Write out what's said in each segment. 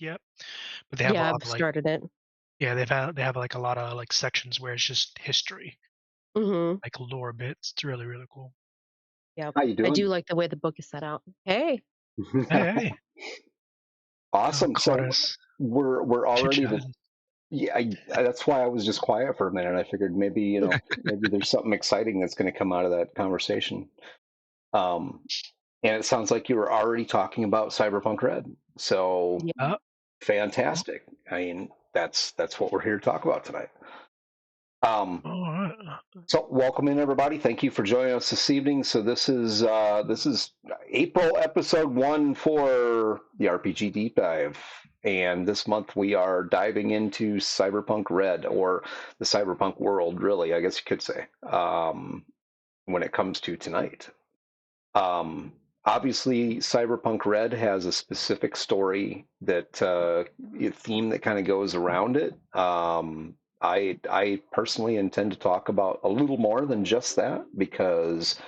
yet, but they have a Yeah, lot I've of like started it. yeah, they have like a lot of like sections where it's just history, Mhm. like lore bits. It's really really cool. Yep. How you I doing? do like the way the book is set out. Hey. Hey, hey, Awesome. caught So us we're chit already the chatting. yeah. That's why I was just quiet for a minute. I figured maybe maybe there's something exciting that's going to come out of that conversation. Um, and it sounds like you were already talking about Cyberpunk Red. So Yeah. Oh, oh, fantastic. I mean, that's what we're here to talk about tonight. Um, all right. So, welcome in everybody. Thank you for joining us this evening. So, this is April episode one for the RPG deep dive, and this month we are diving into Cyberpunk Red, or the Cyberpunk world, really. I guess you could say, when it comes to tonight. Um, Obviously, Cyberpunk Red has a specific story that a theme that kind of goes around it. I personally intend to talk about a little more than just that because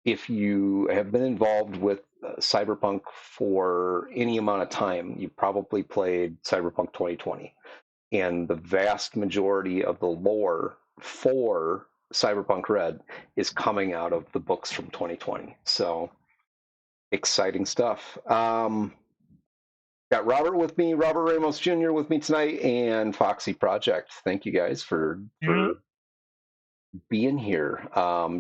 if you have been involved with Cyberpunk for any amount of time, you probably played Cyberpunk 2020, and the vast majority of the lore for Cyberpunk Red is coming out of the books from 2020. So exciting stuff. Got Robert with me, Robert Ramos Jr. with me tonight, and Foxy Project. Thank you guys Yeah. for being here.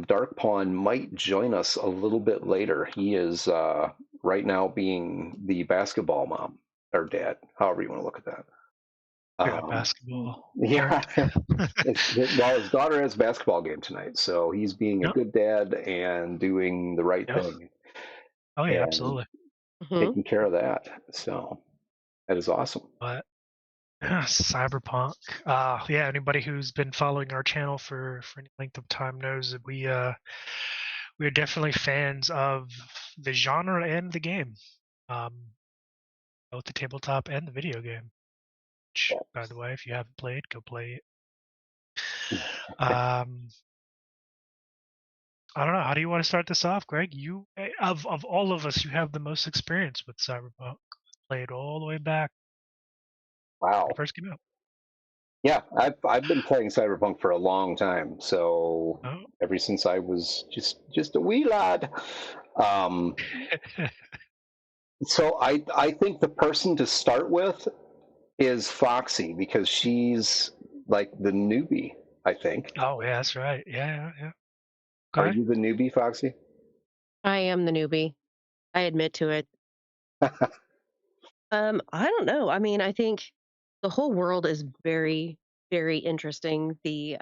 Dark Pawn might join us a little bit later. He is right now being the basketball mom or dad, however you want to look at that. Like a Um, basketball parent. yeah, well, his daughter has a basketball game tonight, so he's being a Yep. good dad and doing the right Yeah. thing Oh yeah, and absolutely. Mhm. taking care of that. So that is awesome. But yeah, Cyberpunk. Yeah, anybody who's been following our channel for any length of time knows that we're definitely fans of the genre and the game. Um, both the tabletop and the video game. Which, by the way, if you haven't played, go play it. Um, I don't know. How do you want to start this off, Greg? Of all of us, you have the most experience with Cyberpunk. Played all the way back when it Wow. first came out. Yeah, I've been playing Cyberpunk for a long time. So Oh, ever since I was just a wee lad. Um, so I think the person to start with is Foxy because she's like the newbie, I think. oh yeah, that's right. Yeah, yeah, yeah. Are Okay. you the newbie, Foxy? I am the newbie. I admit to it. I don't know. I mean, I think the whole world is very, very interesting. The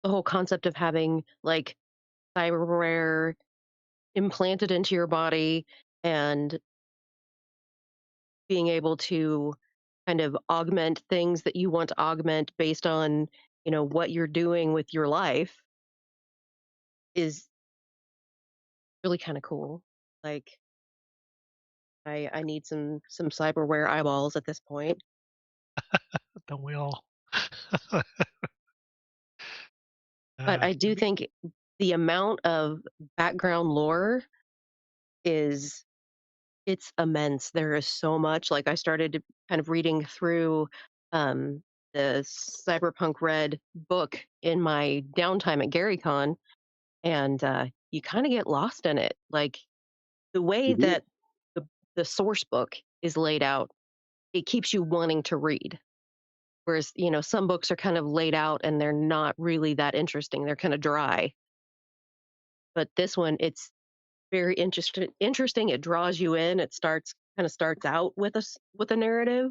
whole concept of having like cyberware implanted into your body and being able to kind of augment things that you want to augment based on, what you're doing with your life is really kind of cool. Like I need some cyberware eyeballs at this point. Don't we all? But I To do me, think the amount of background lore is it's immense. There is so much. Like I started kind of reading through um the Cyberpunk Red book in my downtime at GaryCon, and you kind of get lost in it. Like the way You do. that the, the source book is laid out, it keeps you wanting to read. Whereas, some books are kind of laid out and they're not really that interesting. They're kind of dry. But this one, it's very interesting. It draws you in. It starts out with with a narrative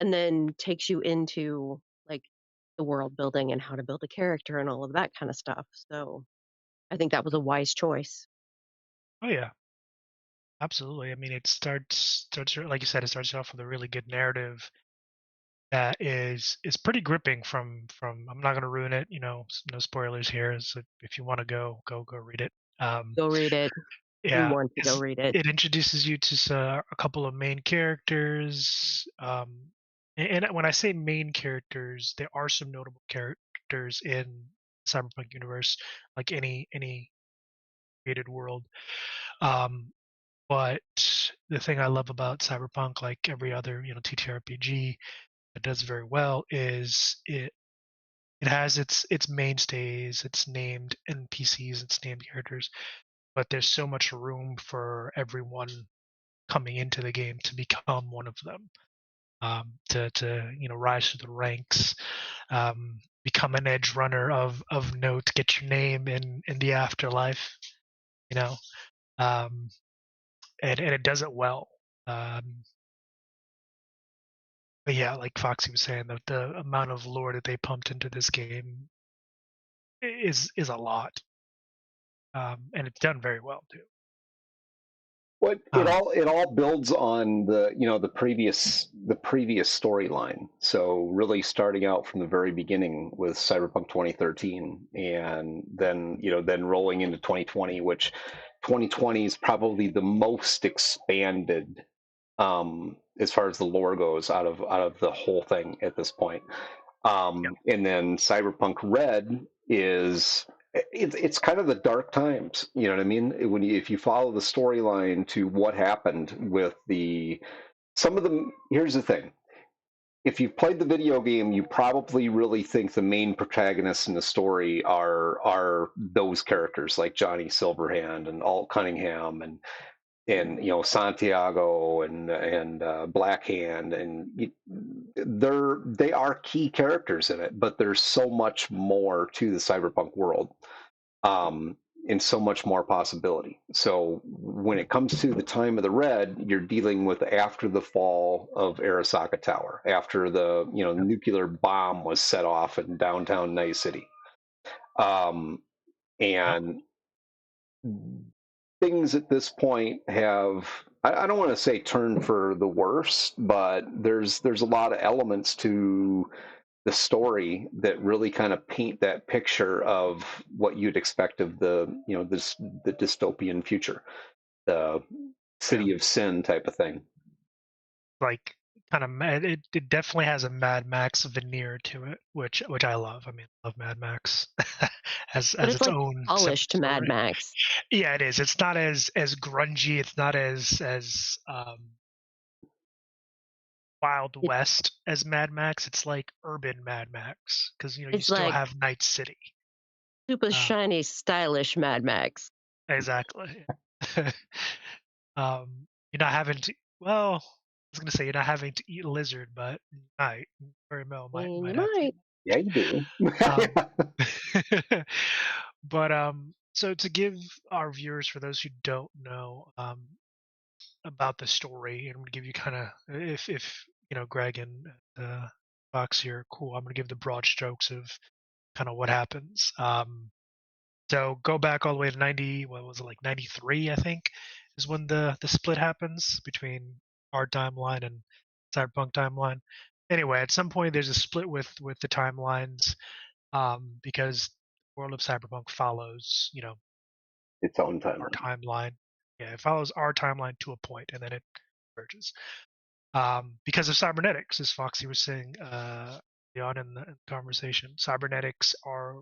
and then takes you into like the world building and how to build a character and all of that kind of stuff. So I think that was a wise choice. oh yeah, absolutely. I mean, it starts like you said, it starts off with a really good narrative that is pretty gripping. From I'm not going to ruin it. No spoilers here. So if you want to go read it. Go read it. You Yeah, want to go read it. it introduces you to a couple of main characters. And when I say main characters, there are some notable characters in Cyberpunk universe, like any created world. Um, but the thing I love about Cyberpunk, like every other TTRPG that does very well, is it has its mainstays, its named NPCs, its named characters, but there's so much room for everyone coming into the game to become one of them, to rise through the ranks, become an edge runner of note, get your name in the afterlife, you know, um, and it does it well. Um, but yeah, like Foxy was saying, the amount of lore that they pumped into this game is a lot, and it's done very well too. What Um, it all builds on the the previous storyline. So really starting out from the very beginning with Cyberpunk 2013, and then then rolling into 2020, which 2020 is probably the most expanded as far as the lore goes out of the whole thing at this point. yeah, And then Cyberpunk Red is it's kind of the dark times. You know what I mean? If you follow the storyline to what happened with the some of them. Here's the thing: if you've played the video game, you probably really think the main protagonists in the story are those characters like Johnny Silverhand and Alt Cunningham and Santiago and Blackhand, and they are key characters in it, but there's so much more to the cyberpunk world, um, and so much more possibility. So when it comes to the time of the Red, you're dealing with after the fall of Arasaka Tower, after the yeah, nuclear bomb was set off in downtown Night City, um, yeah. and things at this point have I don't want to say turned for the worse, but there's a lot of elements to the story that really kind of paint that picture of what you'd expect of the the dystopian future, the Yeah. city of sin type of thing. Like kind of mad. It definitely has a Mad Max veneer to it, which I love. I mean, I love Mad Max But as it's its like own separate polished Mad story. Max. Yeah, it is. It's not as grungy. It's not as Wild It, West as Mad Max. It's like urban Mad Max because you it's still like have Night City. super Uh, shiny, stylish Mad Max. exactly. You're not having to. Well, I was gonna say you're not having to eat a lizard, but you might very well I mean, you might have to. might. Yeah, you do. Um, but so to give our viewers, for those who don't know, about the story, and I'm gonna give you kind of, if Greg and Fox here, cool. I'm gonna give the broad strokes of kind of what happens. So go back all the way to 90. What was it, like 93? I think is when the split happens between our timeline and Cyberpunk timeline. Anyway, at some point there's a split with the timelines, because World of Cyberpunk follows, Its own our timeline. timeline. Yeah, it follows our timeline to a point, and then it converges. Because of cybernetics, as Foxy was saying on in the conversation, cybernetics are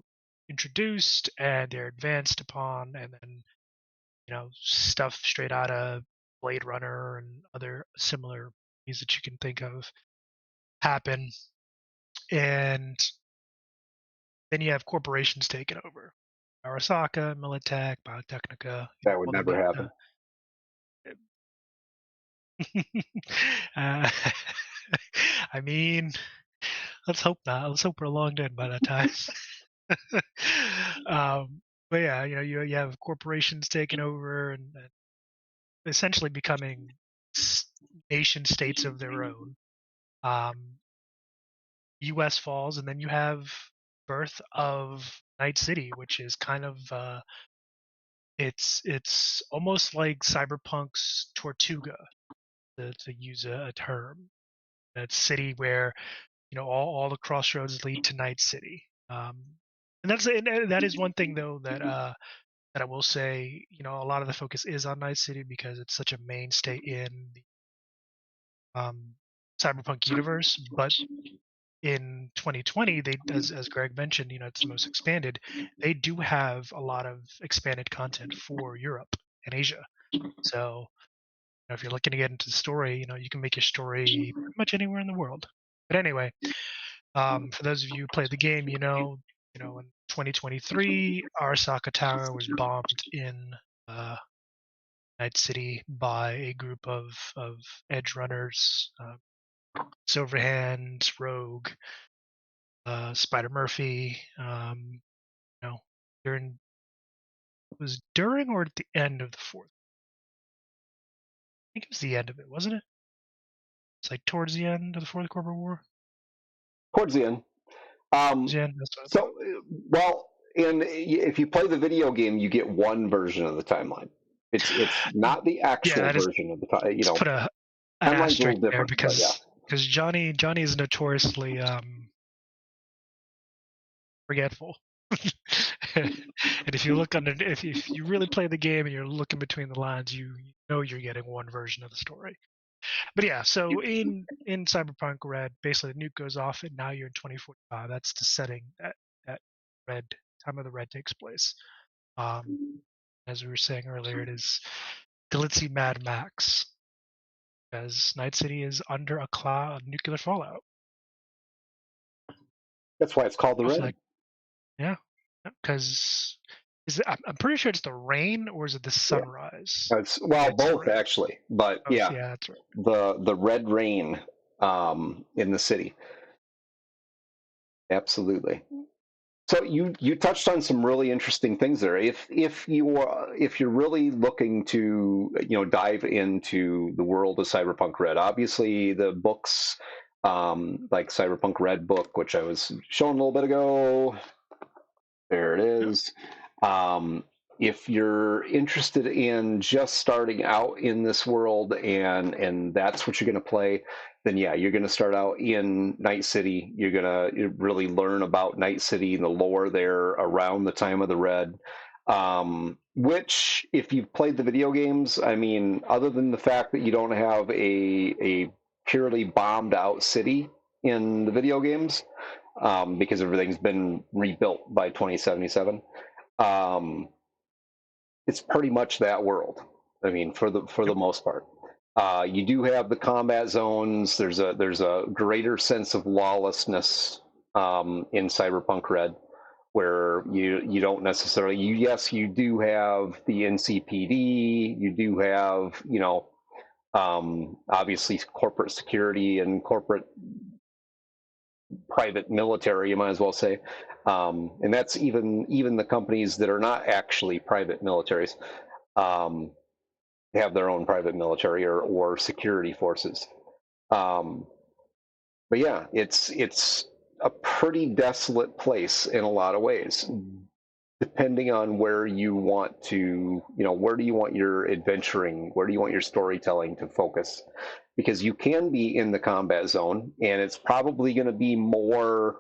introduced and they're advanced upon, and then stuff straight out of Blade Runner and other similar movies that you can think of happen, and then you have corporations taking over. Arasaka, Militech, Biotechnica, That would all the never happen. uh, I mean, let's hope not. Let's hope we're long dead by that time. But yeah, you have corporations taking over and essentially becoming nation states of their own. Um, U.S. falls, and then you have birth of Night City, which is kind of it's almost like Cyberpunk's Tortuga, to use a term. That city where all the crossroads lead to Night City. And that is one thing though that I will say. A lot of the focus is on Night City because it's such a mainstay in the Cyberpunk universe. But in 2020, they, as Greg mentioned, it's the most expanded. They do have a lot of expanded content for Europe and Asia. So if you're looking to get into the story, you can make your story pretty much anywhere in the world. But anyway, for those of you who played the game, in 2023, Arasaka Tower was bombed in uh, Night City by a group of edge runners, Silverhand, Rogue, Spider Murphy. You know, during was during or at the end of the fourth. I think it was the end of it, wasn't it? It's like towards the end of the fourth Corporate War. Towards the end. The end. That's what I So, thought. well, and if you play the video game, you get one version of the timeline. It's not the Yeah, actual that is. version of the time. Let's put an Timeline's a little asterisk there different, but yeah. because Johnny is notoriously forgetful. And if you look under, if you really play the game and you're looking between the lines, you know you're getting one version of the story. But yeah, so in Cyberpunk Red, basically the nuke goes off, and now you're in 2045. That's the setting that Red time of the Red takes place. As we were saying earlier, it is glitzy Mad Max, as Night City is under a cloud of nuclear fallout. That's why it's called the Also, Red. yeah, because I'm pretty sure it's the rain, or is it the Yeah. sunrise? Well, It's the both rain. actually, but Oh, yeah, yeah, that's right. the red rain in the city. Absolutely. So you touched on some really interesting things there. If you're really looking to dive into the world of Cyberpunk Red, obviously the books like Cyberpunk Red book, which I was showing a little bit ago. There it Yep. is. Um, if you're interested in just starting out in this world and that's what you're going to play, then yeah, you're going to start out in Night City. You're going to really learn about Night City and the lore there around the time of the Red. Which, if you've played the video games, I mean, other than the fact that you don't have a purely bombed out city in the video games, because everything's been rebuilt by 2077. Um, it's pretty much that world. I mean, for the Yep. most part, you do have the combat zones. There's a greater sense of lawlessness in Cyberpunk Red, where you don't necessarily yes, you do have the NCPD. You do have obviously corporate security and corporate private military, you might as well say, and that's even the companies that are not actually private militaries um, have their own private military or security forces. Um, but yeah, it's a pretty desolate place in a lot of ways, depending on where you want to, where do you want your adventuring, where do you want your storytelling to focus? Because you can be in the combat zone, and it's probably going to be more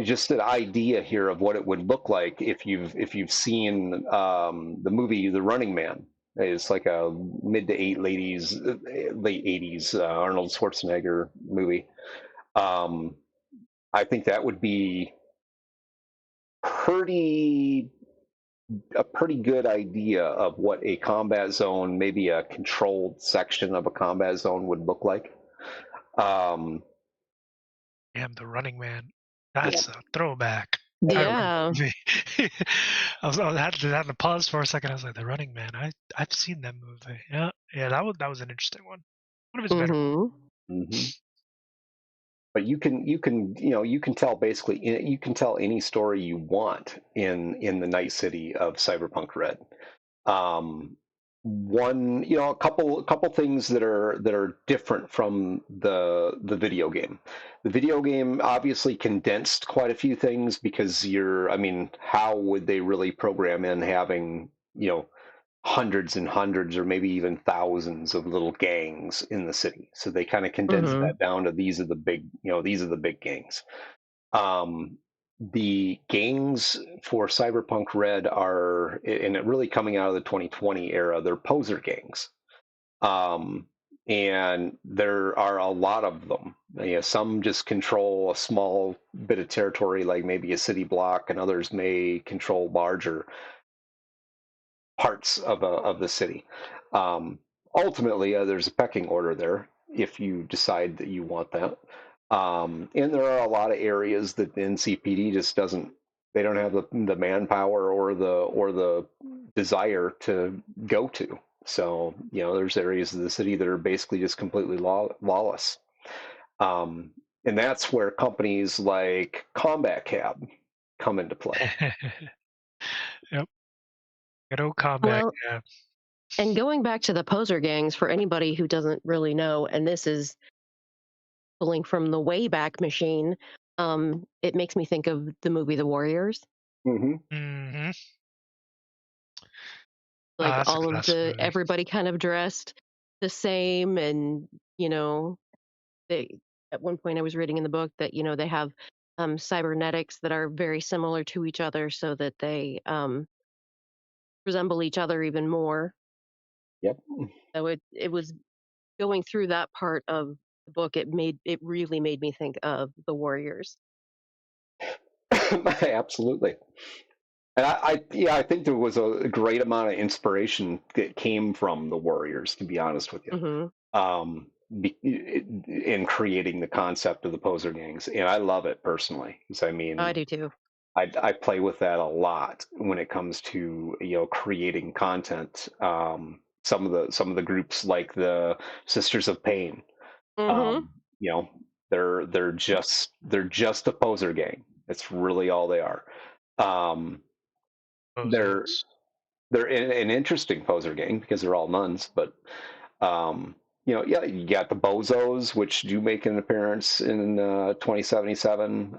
just an idea here of what it would look like if you've seen the movie The Running Man. It's like a mid to late 80s Arnold Schwarzenegger movie. Um, I think that would be pretty a pretty good idea of what a combat zone, maybe a controlled section of a combat zone, would look like. Um, Damn, the Running Man. yeah, That's a throwback. I remember Yeah. the movie. I had to pause for a second. I was like, the Running Man. I've seen that movie. Yeah, yeah. That was an interesting one. One of his better ones. Mhm. hmm but you can tell basically you can tell any story you want in the Night City of Cyberpunk Red. Um, a couple things that are different from the video game. The video game obviously condensed quite a few things because I mean, how would they really program in having hundreds and hundreds or maybe even thousands of little gangs in the city? So they kind of condensed Mhm. that down to these are the big gangs. um, the gangs for Cyberpunk Red are, and it really coming out of the 2020 era, they're poser gangs. Um, and there are a lot of them. Some just control a small bit of territory, like maybe a city block, and others may control larger parts of the city. Um, ultimately, there's a pecking order there if you decide that you want that. And there are a lot of areas that the NCPD just doesn't. They don't have the manpower or the desire to go to. So there's areas of the city that are basically just completely lawless. Um, and that's where companies like Combat Cab come into play. Yep. Good old combat. Well, Yeah. and going back to the poser gangs, for anybody who doesn't really know, and this is pulling from the Wayback Machine, it makes me think of the movie The Warriors. Hmm. Hmm. Like That's a all of classic the movie. everybody kind of dressed the same, and you know, they at one point I was reading in the book that they have cybernetics that are very similar to each other, so that they resemble each other even more. Yep. So it was going through that part of the book. It really made me think of the Warriors. Absolutely. And yeah, I think there was a great amount of inspiration that came from the Warriors, to be honest with you, Hmm. um, in creating the concept of the poser gangs. And I love it personally, because I I mean, do too. I play with that a lot when it comes to creating content. Some of the groups like the Sisters of Pain, Hmm. um, you know, they're just a poser gang. That's really all they are. Um, they're Bozos. they're an interesting poser gang because they're all nuns, but um, yeah, you got the Bozos, which do make an appearance in 2077.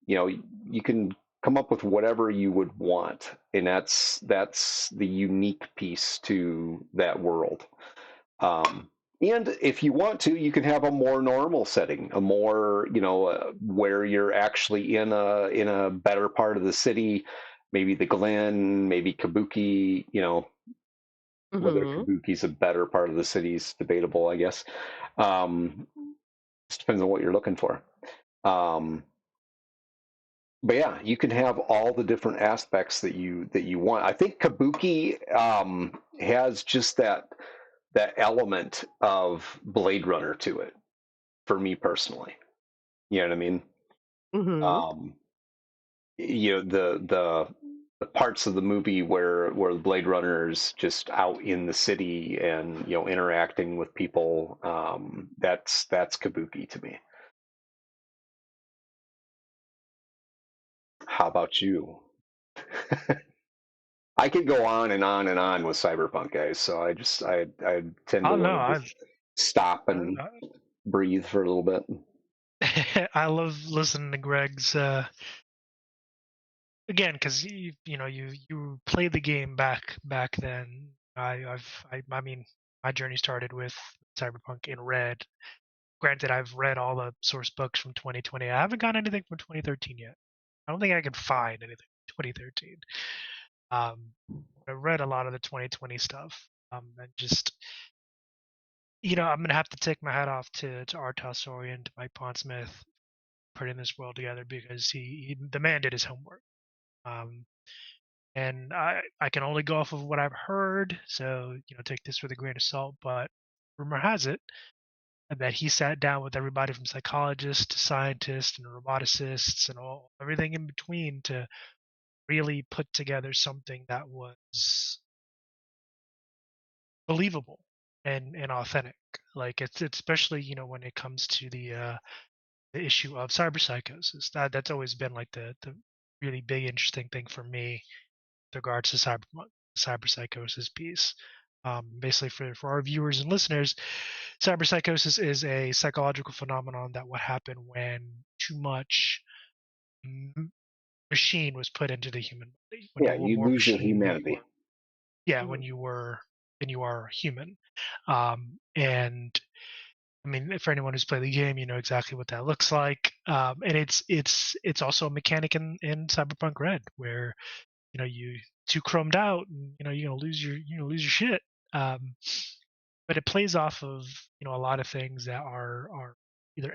You can come up with whatever you would want, and that's the unique piece to that world. And if you want to, you can have a more normal setting, a more where you're actually in a better part of the city, maybe the Glen, maybe Kabuki. Whether Hmm. Kabuki's a better part of the city is debatable, I guess. Um, just depends on what you're looking for. Um, but yeah, you can have all the different aspects that you want. I think Kabuki has just that element of Blade Runner to it for me personally. You know what I mean? Hmm. Um, the parts of the movie where the Blade Runner's just out in the city and interacting with people, that's Kabuki to me. How about you? I could go on and on and on with Cyberpunk, guys. So I tend to Oh no, want to just stop and I, breathe for a little bit. I love listening to Greg's again because you played the game back then. I mean my journey started with Cyberpunk in red. Granted, I've read all the source books from 2020. I haven't got anything from 2013 yet. I don't think I could find anything from 2013. Um, I read a lot of the 2020 stuff. And just I'm gonna have to take my hat off to Art Sorian, to Mike Pondsmith, putting this world together because the man did his homework. Um, and I can only go off of what I've heard, so take this with a grain of salt. But rumor has it that he sat down with everybody from psychologists to scientists and roboticists and everything in between to really put together something that was believable and authentic. Like it's especially when it comes to the issue of cyberpsychosis. That's always been like the really big interesting thing for me with regards to cyberpsychosis piece. Basically, for our viewers and listeners, cyberpsychosis is a psychological phenomenon that would happen when too much m- machine was put into the human body. When Yeah, you were you more lose your machine than you humanity. were, yeah, than you are human. And I mean, for anyone who's played the game, you know exactly what that looks like. And it's also a mechanic in Cyberpunk Red, where you too chromed out, and you're gonna lose your shit. Um, but it plays off of a lot of things that are either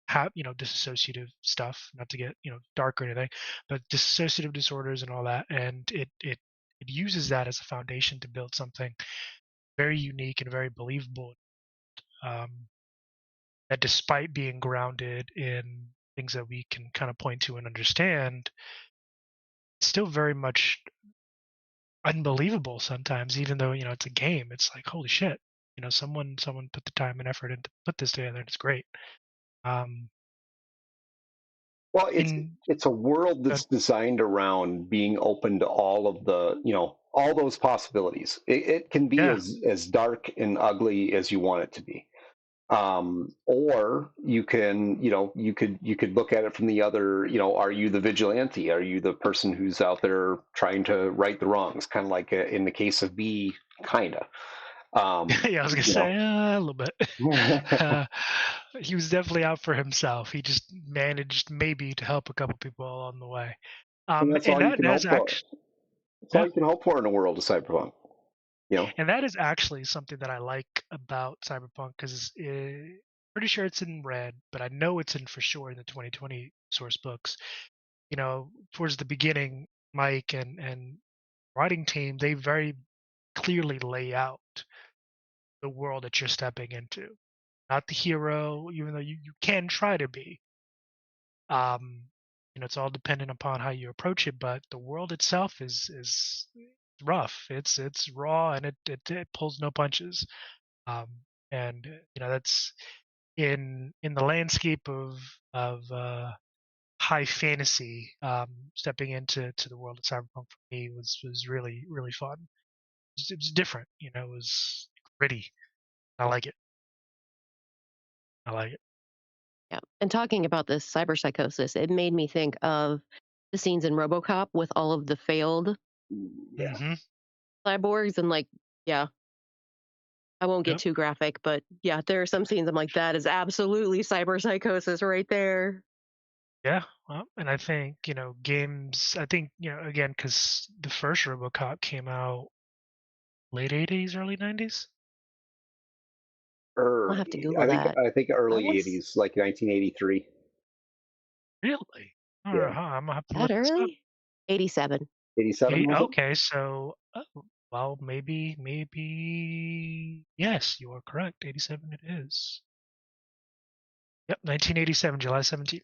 have dissociative stuff, not to get dark or anything, but dissociative disorders and all that, and it it uses that as a foundation to build something very unique and very believable. Um, that despite being grounded in things that we can kind of point to and understand, it's still very much unbelievable sometimes, even though, it's a game. It's like, holy shit, someone put the time and effort into put this together, and it's great. Um, Well, in it's a world uh, that's designed around being open to all of the, all those possibilities. It can be yeah, as dark and ugly as you want it to be. Or you can, you could look at it from the other, are you the vigilante? Are you the person who's out there trying to right the wrongs? Kind of like in the case of B, kind of. yeah, I was gonna You say know, a little bit. uh, he was definitely out for himself. He just managed maybe to help a couple people along the way. and that's And all you that can that's hope for. actually, That's all yeah, you can hope for in a world of cyberpunk. You know, and that is actually something that I like about Cyberpunk because pretty sure it's in red, but I know it's in for sure in the 2020 source books. Towards the beginning, Mike and writing team, they very clearly lay out the world that you're stepping into. Not the hero, even though you can try to be. Um, it's all dependent upon how you approach it, but the world itself is rough. It's raw and it pulls no punches. Um, and that's in the landscape of high fantasy. Stepping into the world of cyberpunk for me was really really fun. It was different. It was gritty. I like it. I like it. Yeah. And talking about this cyber psychosis, it made me think of the scenes in RoboCop with all of the failed yeah. Hmm. cyborgs and like, yeah, I won't get Yep. too graphic, but yeah, there are some scenes I'm like, that is absolutely cyber psychosis right there. Yeah. Well, and I think games. I think again because the first RoboCop came out late '80s, early '90s. I'll have to Early, Google that. I think I early want to '80s, like 1983. Really? Yeah, I'm gonna have to that look this up. early? 87. 87 was it? Okay, so well, maybe yes, you are correct. 87 it is. Yep, 1987, July 17th.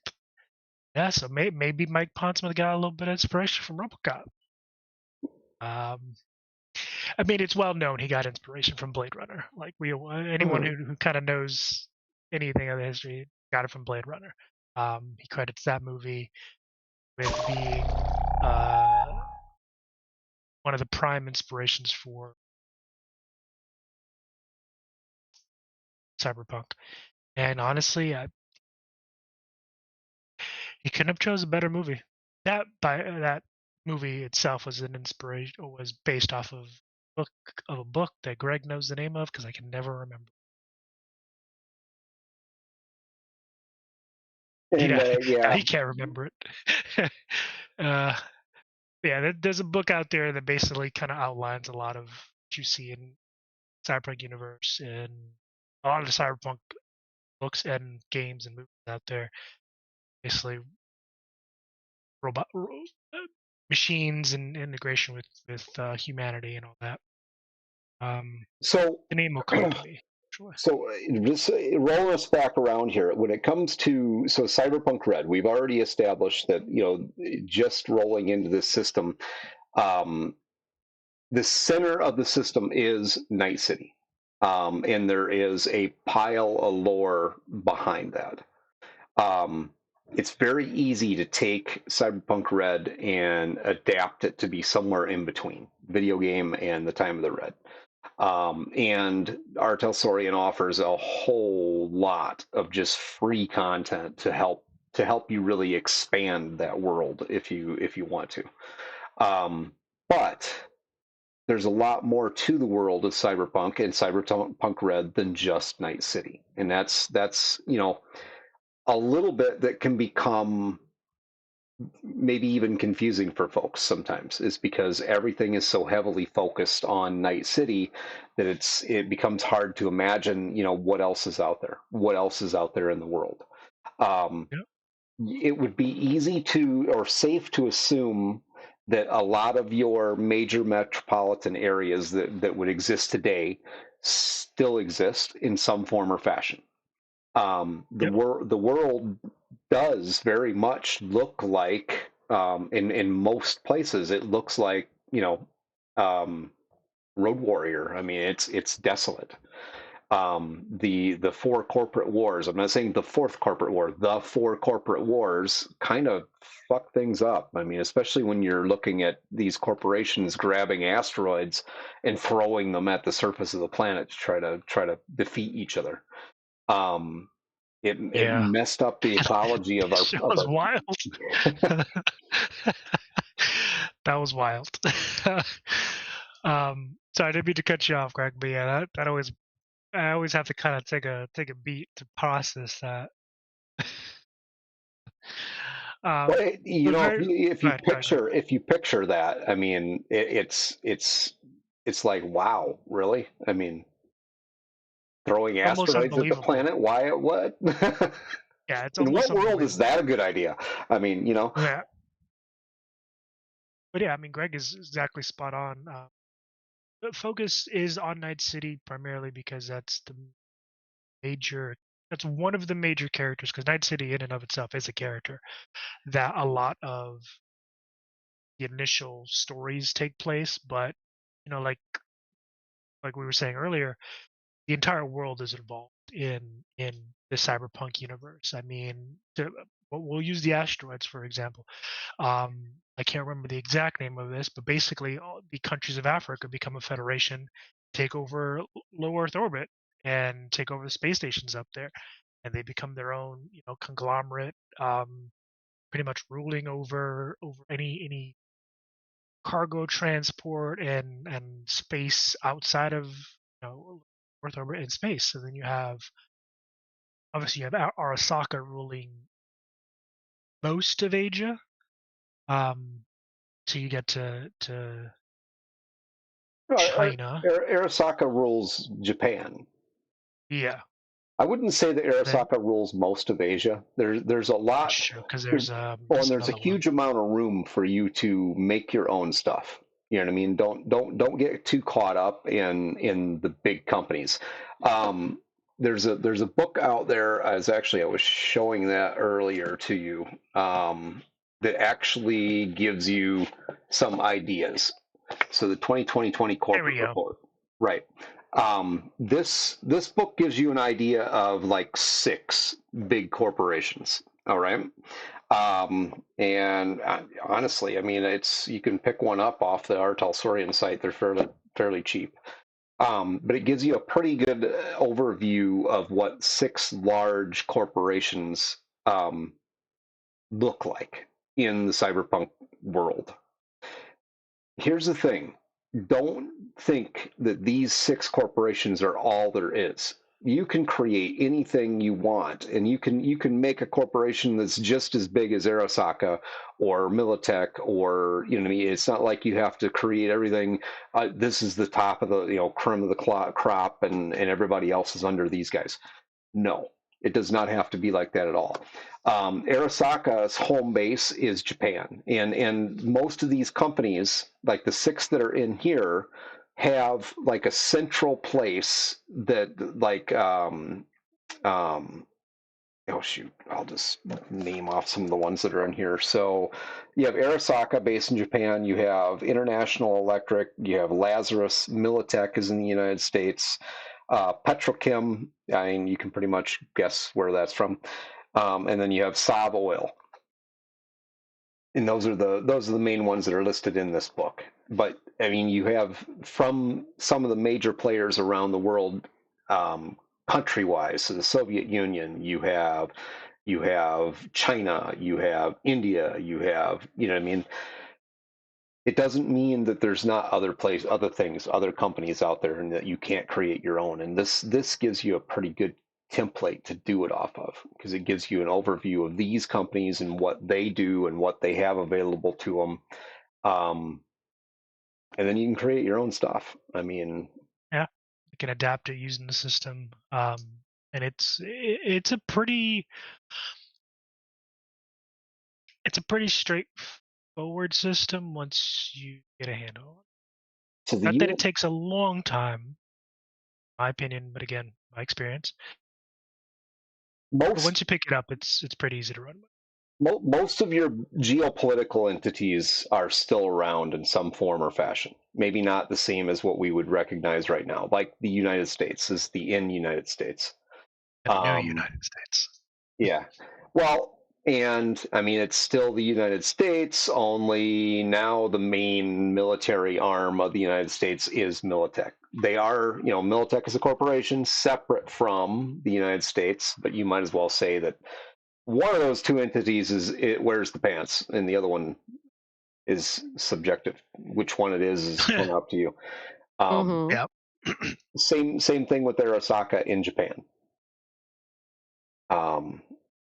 Yeah, so maybe Mike Pondsmith got a little bit of inspiration from RoboCop. Um, I mean, it's well known he got inspiration from Blade Runner. Like anyone Mhm. who kind of knows anything of the history got it from Blade Runner. He credits that movie with being one of the prime inspirations for Cyberpunk. And honestly, he couldn't have chose a better movie. That movie itself was an inspiration, or was based off book of a book that Greg knows the name of because I can never remember. And Yeah, yeah, yeah, he can't remember it. uh, yeah, there's a book out there that basically kind of outlines a lot of what you see in Cyberpunk universe and a lot of the Cyberpunk books and games and movies out there. Basically, robot machines and integration with humanity and all that. so The name will come to me. Sure. just rolling us back around here when it comes to Cyberpunk Red, we've already established that just rolling into this system, um, the center of the system is Night City, and there is a pile of lore behind that. Um, it's very easy to take Cyberpunk Red and adapt it to be somewhere in between video game and the time of the Red. And Artel Sorian offers a whole lot of just free content to help you really expand that world if you want to. But there's a lot more to the world of Cyberpunk and Cyberpunk Red than just Night City, and that's a little bit that can become maybe even confusing for folks sometimes, is because everything is so heavily focused on Night City that it becomes hard to imagine what else is out there, what else is out there in the world. um, Yep. it would be easy to or safe to assume that a lot of your major metropolitan areas that would exist today still exist in some form or fashion. Yep. The world does very much look like, in most places it looks like, um, Road Warrior. I mean, it's desolate. The four corporate wars. I'm not saying the fourth corporate war. The four corporate wars kind of fuck things up. I mean, especially when you're looking at these corporations grabbing asteroids and throwing them at the surface of the planet to try to defeat each other. Um, it Yeah. messed up the ecology of our It of was our. wild. That was wild. So I didn't mean to cut you off, Greg, but yeah, that always I always have to kind of take a beat to process that. Well, Um, but if very you go ahead, go ahead, go ahead. picture that, I mean, it's like, wow, really? I mean, throwing Almost asteroids at the unbelievable. planet? Why? What? Yeah, it's In almost what world is that a unbelievable. good idea? I mean, Yeah, but yeah, I mean, Greg is exactly spot on. The focus is on Night City primarily because major that's one of the major characters. Because Night City, in and of itself, is a character that a lot of the initial stories take place. But like we were saying earlier, the entire world is involved in the cyberpunk universe. I mean, we'll use the asteroids for example. I can't remember the exact name of this, but basically, all the countries of Africa become a federation, take over low Earth orbit, and take over the space stations up there, and they become their own, conglomerate, pretty much ruling over any cargo transport and space outside of Earth orbit and space. So then you have obviously you have Arasaka ruling most of Asia. Um, so you get to China. Arasaka rules Japan. Yeah, I wouldn't say that then Arasaka rules most of Asia. There's a that's lot. true because And there's there's a another one. huge amount of room for you to make your own stuff. You know what I mean? Don't get too caught up in the big companies. Um, there's a book out there. I was showing that earlier to you, that actually gives you some ideas. So the 2020 There we corporate go. report, right? This book gives you an idea of like six big corporations. All right. And honestly, I mean, it's you can pick one up off the R. Talsorian site. They're fairly cheap. But it gives you a pretty good overview of what six large corporations look like in the cyberpunk world. Here's the thing. Don't think that these six corporations are all there is. You can create anything you want, and you can make a corporation that's just as big as Arasaka or Militech, or what I mean. It's not like you have to create everything. This is the top of the creme of the crop, and everybody else is under these guys. No, it does not have to be like that at all. Arasaka's home base is Japan, and most of these companies, like the six that are in here, have like a central place that um, oh shoot, I'll just name off some of the ones that are in here. So you have Arasaka based in Japan, you have International Electric, you have Lazarus, Militech is in the United States, Petrochem, I mean, you can pretty much guess where that's from. And then you have Sav Oil, and those are the main ones that are listed in this book. But I mean, you have from some of the major players around the world, country-wise. So the Soviet Union, you have China, you have India, you have what I mean. It doesn't mean that there's not other things, other companies out there, and that you can't create your own. And this gives you a pretty good template to do it off of, because it gives you an overview of these companies and what they do and what they have available to them. Um, and then you can create your own stuff. I mean, Yeah, you can adapt it using the system. And it's a pretty straight. forward system once you get a handle on it. So the Not that it U.S. takes a long time, my opinion, but again, my experience. But most once you pick it up, it's pretty easy to run with. most of your geopolitical entities are still around in some form or fashion. Maybe not the same as what we would recognize right now, like the United States is the in United States. The new Um, United States. yeah. Well, and I mean, it's still the United States, only now the main military arm of the United States is Militech. They are, Militech is a corporation separate from the United States, but you might as well say that one of those two entities it wears the pants, and the other one is subjective. Which one it is kind of up to you. Hmm. Yep. Same thing with their Osaka in Japan. Um,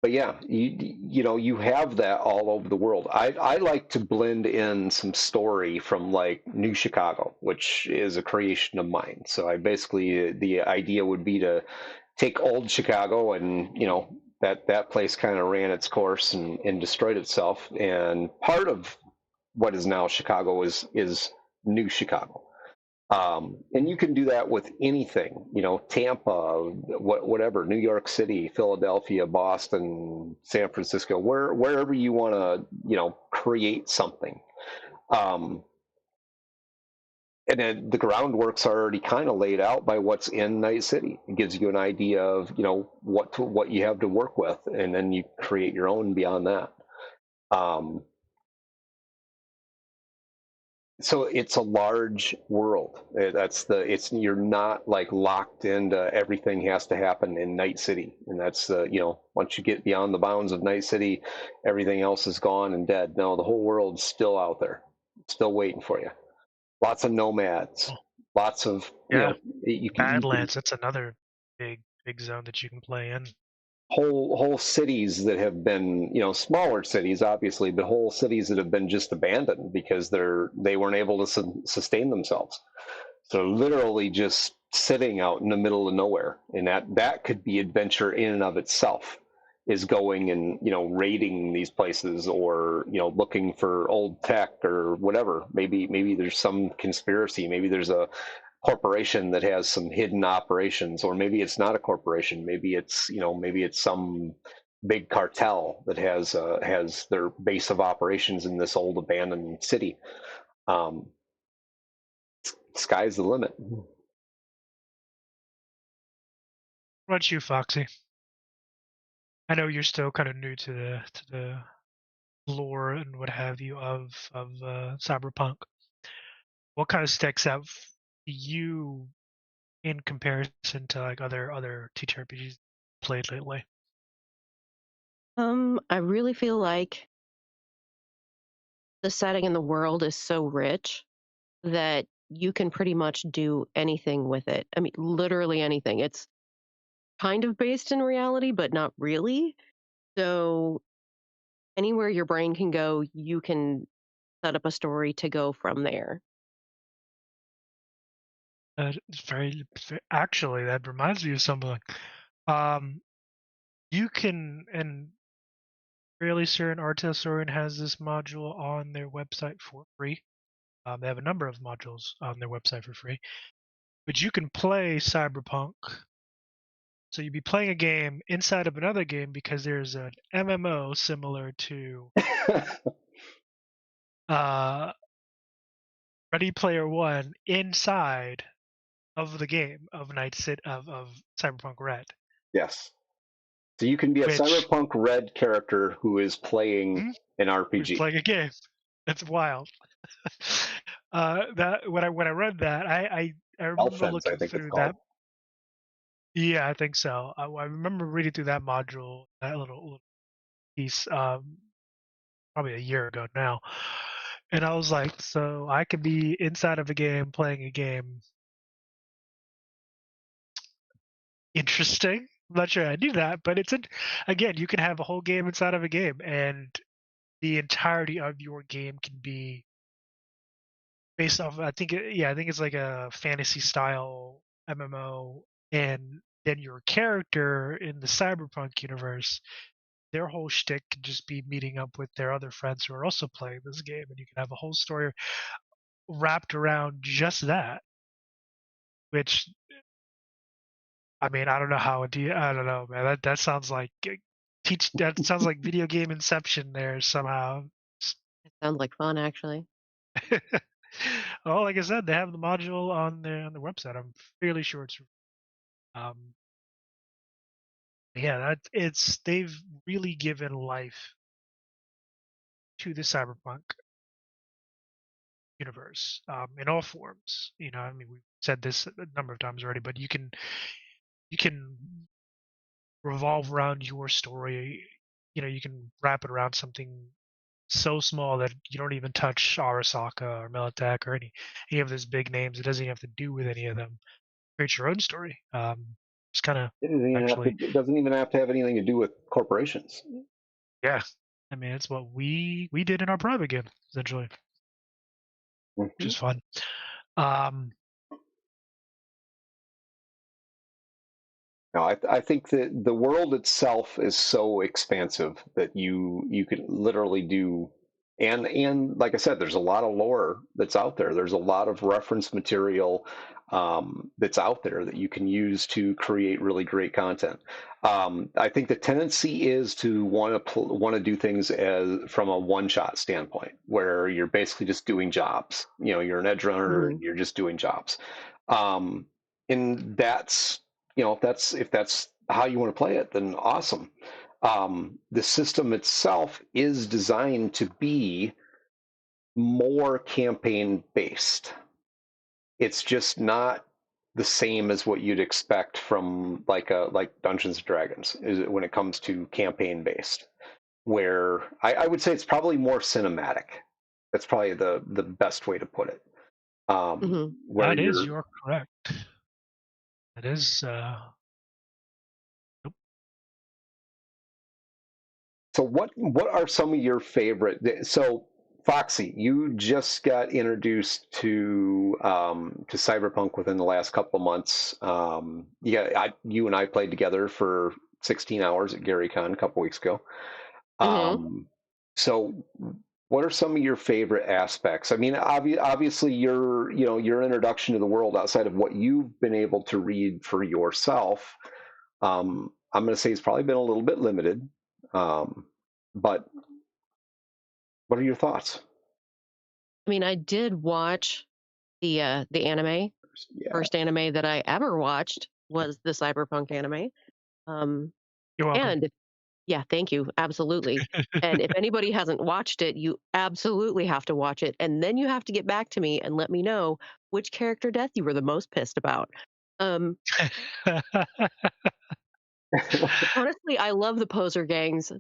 but yeah, you have that all over the world. I like to blend in some story from like New Chicago, which is a creation of mine. So I basically the idea would be to take old Chicago and that place kind of ran its course and destroyed itself. And part of what is now Chicago is New Chicago. And you can do that with anything, Tampa, whatever, New York City, Philadelphia, Boston, San Francisco, wherever you want to, create something. Um, and then the groundwork's already kind of laid out by what's in Night City. It gives you an idea of, what you have to work with, and then you create your own beyond that. Um, so it's a large world. You're not like locked into everything has to happen in Night City. And that's once you get beyond the bounds of Night City, everything else is gone and dead. No, the whole world's still out there, still waiting for you. Lots of nomads, Oh, lots of, yeah. you can Badlands, that's another big zone that you can play in. whole cities that have been, smaller cities obviously, but whole cities that have been just abandoned because they weren't able to sustain themselves. So literally just sitting out in the middle of nowhere, and that could be adventure in and of itself, is going and raiding these places, or looking for old tech or whatever. Maybe there's some conspiracy, maybe there's a corporation that has some hidden operations, or maybe it's not a corporation, maybe it's some big cartel that has their base of operations in this old abandoned city. um, Sky's the limit. What about you, Foxy? I know you're still kind of new to the lore and what have you of Cyberpunk. What kind of sticks out to you in comparison to like other TTRPGs played lately? I really feel like the setting in the world is so rich that you can pretty much do anything with it. I mean, literally anything. It's kind of based in reality, but not really. So anywhere your brain can go, you can set up a story to go from there. It's actually, that reminds me of something. Um, you can, and fairly certain Art Historian has this module on their website for free. They have a number of modules on their website for free, but you can play Cyberpunk. So you'd be playing a game inside of another game because there's an MMO similar to uh, Ready Player One inside of the game of Night City of Cyberpunk Red, Yes. So you can be a which cyberpunk red character who is playing an who's RPG. playing a game. That's wild. That when I read that, I remember Elfens, I looking think it's through that. called. Yeah, I think so. I remember reading through that module, that little piece, probably a year ago now, and I was like, so I could be inside of a game playing a game. Interesting. I'm not sure I knew that, but again, you can have a whole game inside of a game, and the entirety of your game can be based off. I think it's like a fantasy style MMO, and then your character in the Cyberpunk universe their whole shtick can just be meeting up with their other friends who are also playing this game, and you can have a whole story wrapped around just that. Which, I mean, I don't know how it. I don't know, man. That sounds like teach. That sounds like video game Inception there somehow. It sounds like fun, actually. Well, like I said, they have the module on their website. I'm fairly sure it's um yeah, that it's they've really given life to the cyberpunk universe in all forms. I mean, we've said this a number of times already, but you can revolve around your story. You can wrap it around something so small that you don't even touch Arasaka or Militech or any of those big names. It doesn't even have to do with any of them. Create your own story. It's kind of It doesn't even have to. actually, It doesn't even have to have anything to do with corporations. yeah. I mean, it's what we did in our private game essentially, which Mhm. is fun. Um, No, I think that the world itself is so expansive that you could literally do, and like I said, there's a lot of lore that's out there. There's a lot of reference material that's out there that you can use to create really great content. I think the tendency is to want to do things as from a one shot standpoint, where you're basically just doing jobs. You're an edge runner, Hmm. and you're just doing jobs. Um, and if that's how you want to play it, then awesome. The system itself is designed to be more campaign based. It's just not the same as what you'd expect from like Dungeons and Dragons is when it comes to campaign based. Where I would say it's probably more cinematic. That's probably the best way to put it. Hmm. Where that is, you're you're correct. That is, nope. So what are some of your favorite? So Foxy, you just got introduced to Cyberpunk within the last couple of months. Yeah, you and I played together for 16 hours at GaryCon a couple weeks ago. Hmm. Um, so what are some of your favorite aspects? I mean, obviously your introduction to the world outside of what you've been able to read for yourself. I'm going to say it's probably been a little bit limited. Um, but what are your thoughts? I mean, I did watch the anime. Yeah. First anime that I ever watched was the Cyberpunk anime. Um, You're welcome. and yeah, thank you. Absolutely. And if anybody hasn't watched it, you absolutely have to watch it. And then you have to get back to me and let me know which character death you were the most pissed about. Um, Honestly, I love the poser gangs.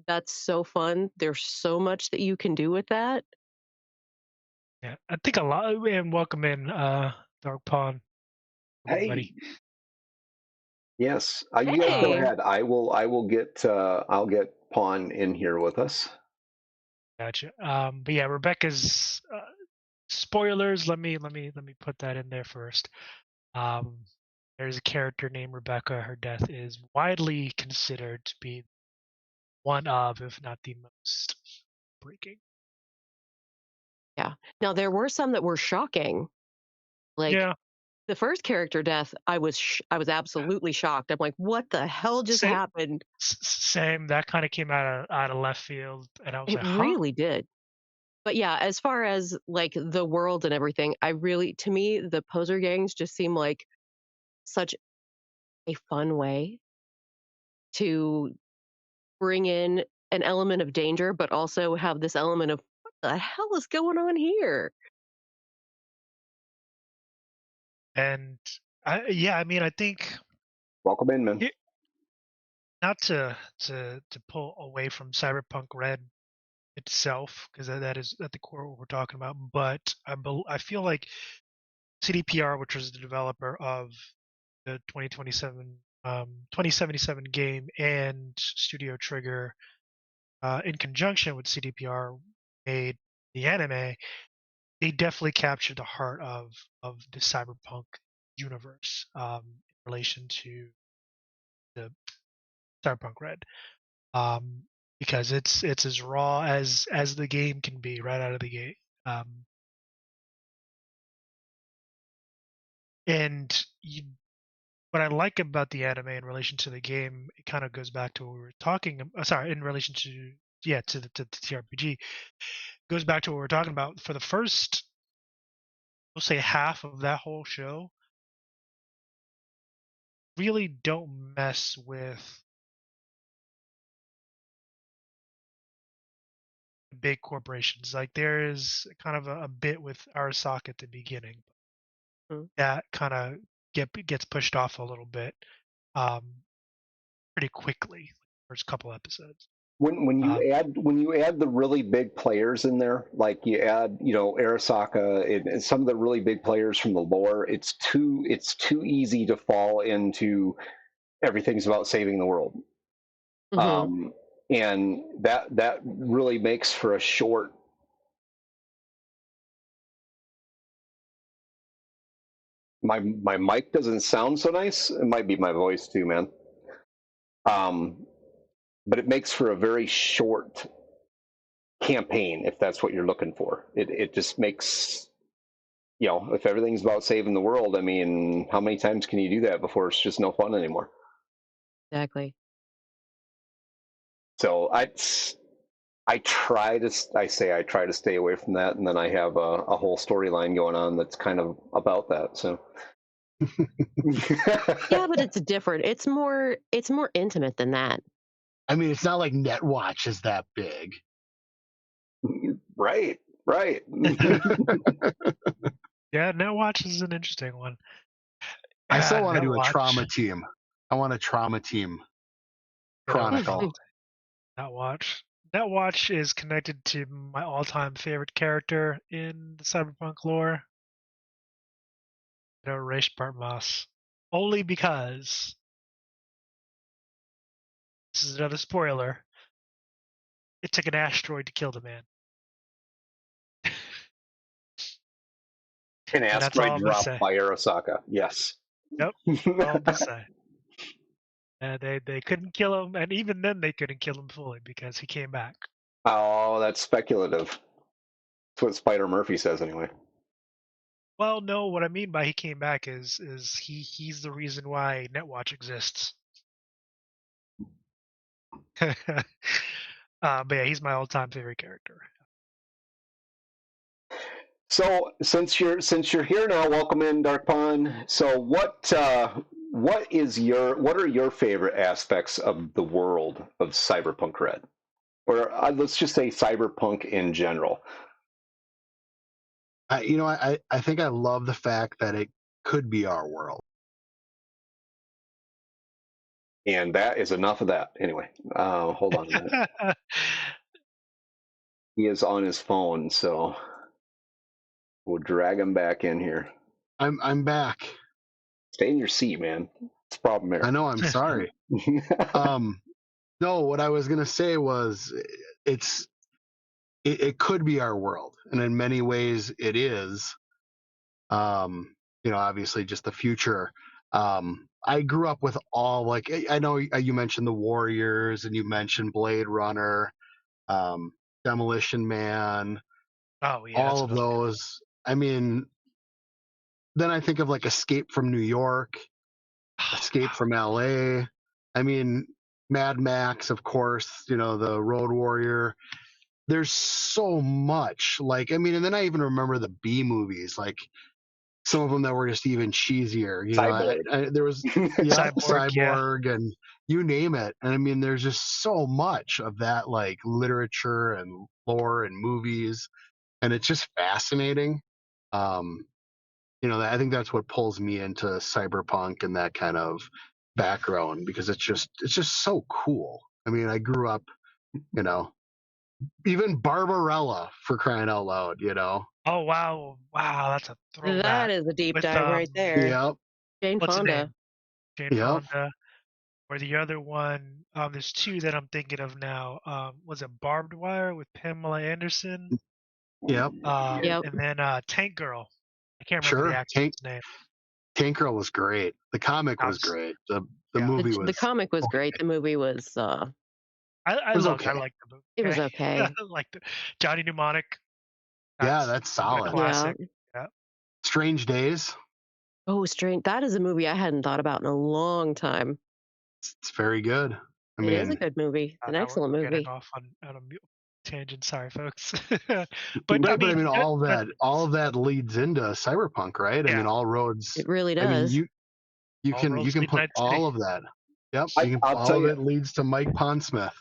That's so fun. There's so much that you can do with that. Yeah, I think a lot. And welcome in, Dark Pawn, everybody. Hey, yes. You guys go Hey. ahead. I'll get Pawn in here with us. Gotcha. But yeah, Rebecca's spoilers. Let me put that in there first. Um, there's a character named Rebecca. Her death is widely considered to be one of, if not the most breaking. Yeah. Now there were some that were shocking. Like Yeah, the first character death, I was absolutely shocked. I'm like, what the hell just same. happened? Same. That kind of came out of left field, and I was It like, huh? really did. But yeah, as far as like the world and everything, to me, the poser gangs just seem like such a fun way to bring in an element of danger, but also have this element of what the hell is going on here? And yeah, I mean, I think Welcome in, man. it, not to pull away from Cyberpunk Red itself, because that is at the core what we're talking about. But I feel like CDPR, which was the developer of the 2077 game, and Studio Trigger, in conjunction with CDPR, made the anime. They definitely captured the heart of the cyberpunk universe, in relation to the Cyberpunk Red. um, because it's as raw as the game can be right out of the gate. Um, and you, what I like about the anime in relation to the game, it kind of goes back to what we were talking. Sorry, in relation to to the TRPG, goes back to what we were talking about. For the first, we'll say half of that whole show, really don't mess with big corporations. Like there is kind of a bit with Arasaka at the beginning Mm. that kind of gets pushed off a little bit, um, pretty quickly. First couple episodes. Um, When you add the really big players in there, like you add, Arasaka and some of the really big players from the lore, it's too easy to fall into everything's about saving the world. Hmm. Um, and that really makes for a short. My mic doesn't sound so nice. It might be my voice too, man. Um, but it makes for a very short campaign if that's what you're looking for. It just makes, if everything's about saving the world, I mean, how many times can you do that before it's just no fun anymore? Exactly. So I try to stay away from that, and then I have a whole storyline going on that's kind of about that. So Yeah, but it's different. It's more intimate than that. I mean, it's not like Netwatch is that big. right, right. yeah, Netwatch is an interesting one. I still want to do a Netwatch. trauma team. I want a trauma team Oh, chronicle. Netwatch. Netwatch is connected to my all-time favorite character in the Cyberpunk lore, Raish Bartmoss. Only because this is another spoiler. It took an asteroid to kill the man, An and that's all asteroid I'm gonna dropped say. by Arasaka. Yes. Yep, all I'm gonna say. They couldn't kill him, and even then they couldn't kill him fully because he came back. Oh, that's speculative. That's what Spider Murphy says anyway. Well, no, what I mean by he came back is he's the reason why Netwatch exists. But yeah, he's my all-time favorite character. So since you're here now, welcome in, Dark Pond. So what are your favorite aspects of the world of Cyberpunk Red, or let's just say Cyberpunk in general? I think I love the fact that it could be our world. And that is enough of that. Anyway, hold on a minute. He is on his phone, so we'll drag him back in here. I'm back. Stay in your seat, man. It's a problem I know. I'm sorry. No, what I was gonna say was it's it could be our world, and in many ways it is. Obviously just the future. I grew up with all, like, I know you mentioned the Warriors and you mentioned Blade Runner, Demolition Man, Oh yeah, that's all of another good one. those. I mean, then I think of like Escape from New York, Oh, Escape wow. from LA. I mean, Mad Max, of course, the Road Warrior. There's so much. Like, I mean, and then I even remember the B movies, like some of them that were just even cheesier. Cyborg. There was, yeah, Cyborg, yeah. Cyborg and you name it. And I mean, there's just so much of that, like literature and lore and movies, and it's just fascinating. Um, I think that's what pulls me into cyberpunk and that kind of background, because it's just so cool. I mean, I grew up, you know, even Barbarella, for crying out loud. Oh wow, wow, that's a That throwback. is a deep With dive right there. Yep, Jane what's the Fonda. name? Jane yep, Fonda. Or the other one, there's two that I'm thinking of now. Was it Barbed Wire with Pamela Anderson? yep. Yep. And then Tank Girl. I can't remember the Sure. actress name. Tank Girl was great. The comic I was was, great. The yeah, movie The was comic was great. okay. The movie was I It was loved. I okay. liked the movie. It was Okay, I okay. liked it. Johnny Mnemonic. Yeah, That's that's a solid. Yeah. classic. Yeah. Strange Days. Oh, strange. That is a movie I hadn't thought about in a long time. It's very good. I It is a mean, good movie. It's an excellent We're getting movie. off on a tangent. Sorry, folks. But I right, but I mean, mean, all of that's that leads into Cyberpunk, right? I yeah. mean, all roads. It really I mean, does. All you roads can lead to put Night City. all of that. Yep, I'll all tell of you it leads to Mike Pondsmith.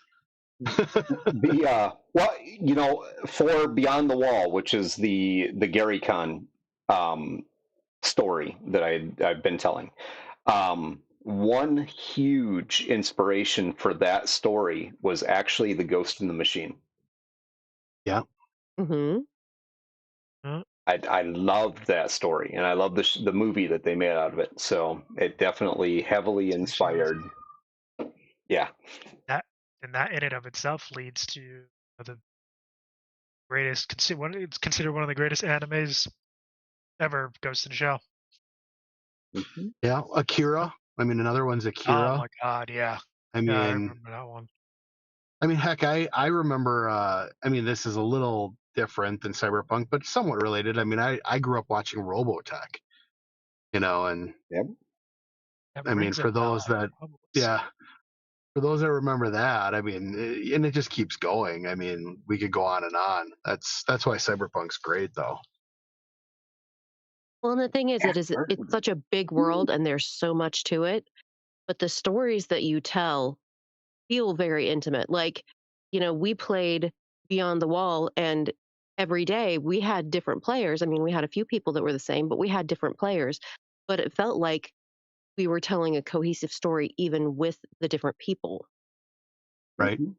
the well, for Beyond the Wall, which is the Gary Con um, story that I've been telling. One huge inspiration for that story was actually the Ghost in the Machine. Yeah, Hmm. Uh, I loved that story, and I love the movie that they made out of it. So it definitely heavily Machine is inspired. Yeah, that, and that in and of itself leads to the greatest. It's considered one of the greatest animes ever. Ghost in the Shell. hmm yeah. Akira. I mean, another one's Oh Akira. my God, yeah, I yeah, I mean, remember that one. heck, I remember. I mean, this is a little different than Cyberpunk, but somewhat related. I mean, I grew up watching Robotech, and yep. That I mean, rings a for bell. those that, Let's see. yeah, for those that remember that, I mean, and it just keeps going. I mean, we could go on and on. That's why Cyberpunk's great, though. Well, and the thing is, it's such a big world, and there's so much to it. But the stories that you tell feel very intimate. Like, we played Beyond the Wall, and every day we had different players. I mean, we had a few people that were the same, but we had different players. But it felt like we were telling a cohesive story, even with the different people. Right? hmm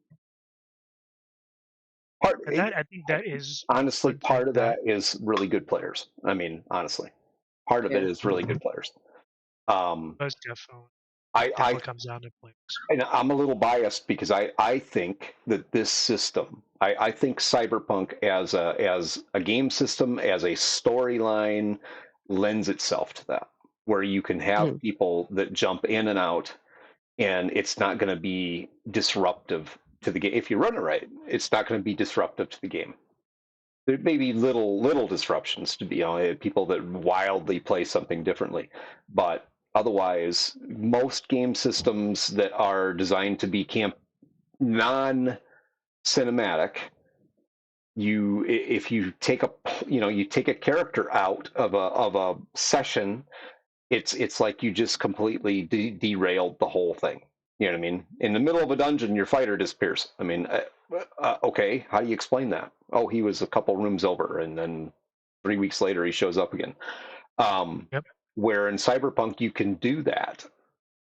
Part, And that I think that is honestly, one thing part of that that is really good players. I mean, honestly, part of it Yeah. is really good players. Um, most definitely I definitely comes down to players. and I'm a little biased because I think that this system, I think Cyberpunk as a game system, as a storyline, lends itself to that, where you can have Mhm. people that jump in and out, and it's not going to be disruptive to the game. If you run it right, it's not going to be disruptive to the game. There may be little disruptions to be, people that wildly play something differently, but otherwise, most game systems that are designed to be non cinematic, if you take you take a character out of a session, it's like you just completely derailed the whole thing. You know what I mean? In the middle of a dungeon, your fighter disappears. I mean, okay, how do you explain that? Oh, he was a couple rooms over, and then 3 weeks later he shows up again. Um, Yep. where in Cyberpunk you can do that.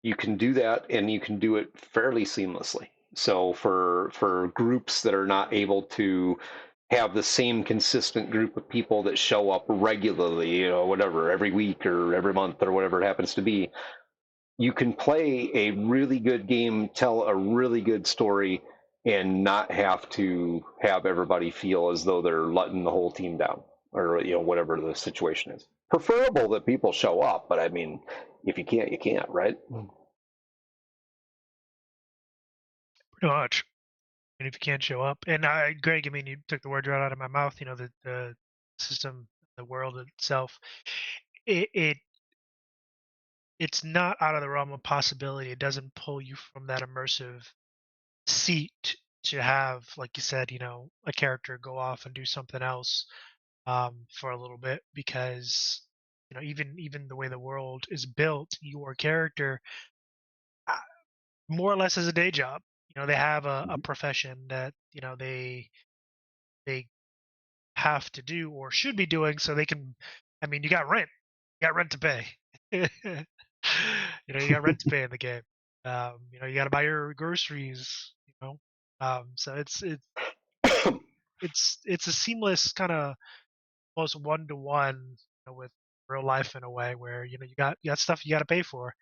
You can do that, and you can do it fairly seamlessly. So for groups that are not able to have the same consistent group of people that show up regularly, whatever, every week or every month or whatever it happens to be, you can play a really good game, tell a really good story, and not have to have everybody feel as though they're letting the whole team down, or whatever the situation is. Preferable that people show up, but I mean, if you can't, you can't, right? Pretty much. And if you can't show up, and Greg, I mean, you took the words right out of my mouth. The system, the world itself, it it's not out of the realm of possibility. It doesn't pull you from that immersive seat to have, like you said, a character go off and do something else for a little bit, because even the way the world is built, your character uh, more or less is a day job. They have a profession that they have to do or should be doing, so they can. I mean, you got rent to pay. You got rent to pay in the game. You got to buy your groceries. So it's a seamless kind of almost one to one with real life in a way, where you got stuff you got to pay for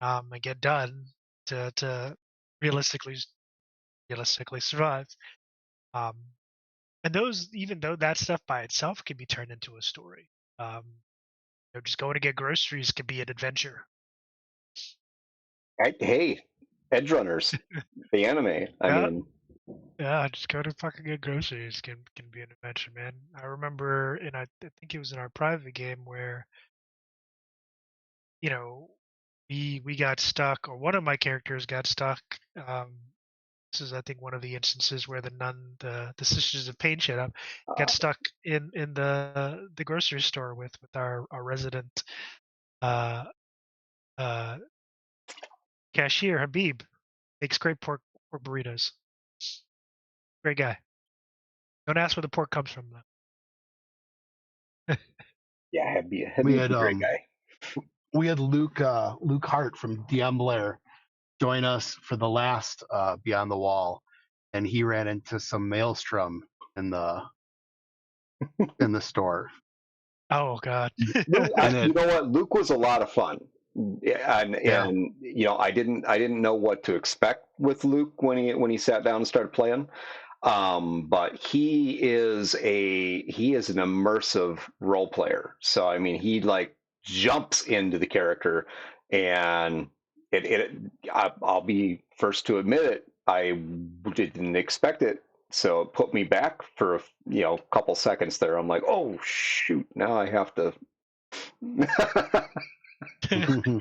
and get done to realistically realistically survive. Um, and those, even though that stuff by itself can be turned into a story, um, just going to get groceries can be an adventure. Hey, Edge Runners, the anime. I Yeah, mean, yeah. Just go to fucking get groceries can be an adventure, man. I remember, I think it was in our private game where you know we got stuck, or one of my characters got stuck. Um, this is, I think, one of the instances where the Sisters of Pain shit up, got uh, stuck in the grocery store with our resident uh, uh, cashier Habib. Makes great pork burritos. Great guy. Don't ask where the pork comes from though. yeah, We Habib's had a great guy. Luke Hart from DM Blair join us for the last Beyond the Wall, and he ran into some maelstrom in the store, Oh God. Luke, and it you know what? Luke was a lot of fun. Yeah, yeah. and you know, I didn't know what to expect with Luke when he sat down and started playing. But he is an immersive role player. So I mean, he like jumps into the character, and it I'll be first to admit it. I didn't expect it, so it put me back for couple seconds there. I'm like, oh shoot, now I have to. To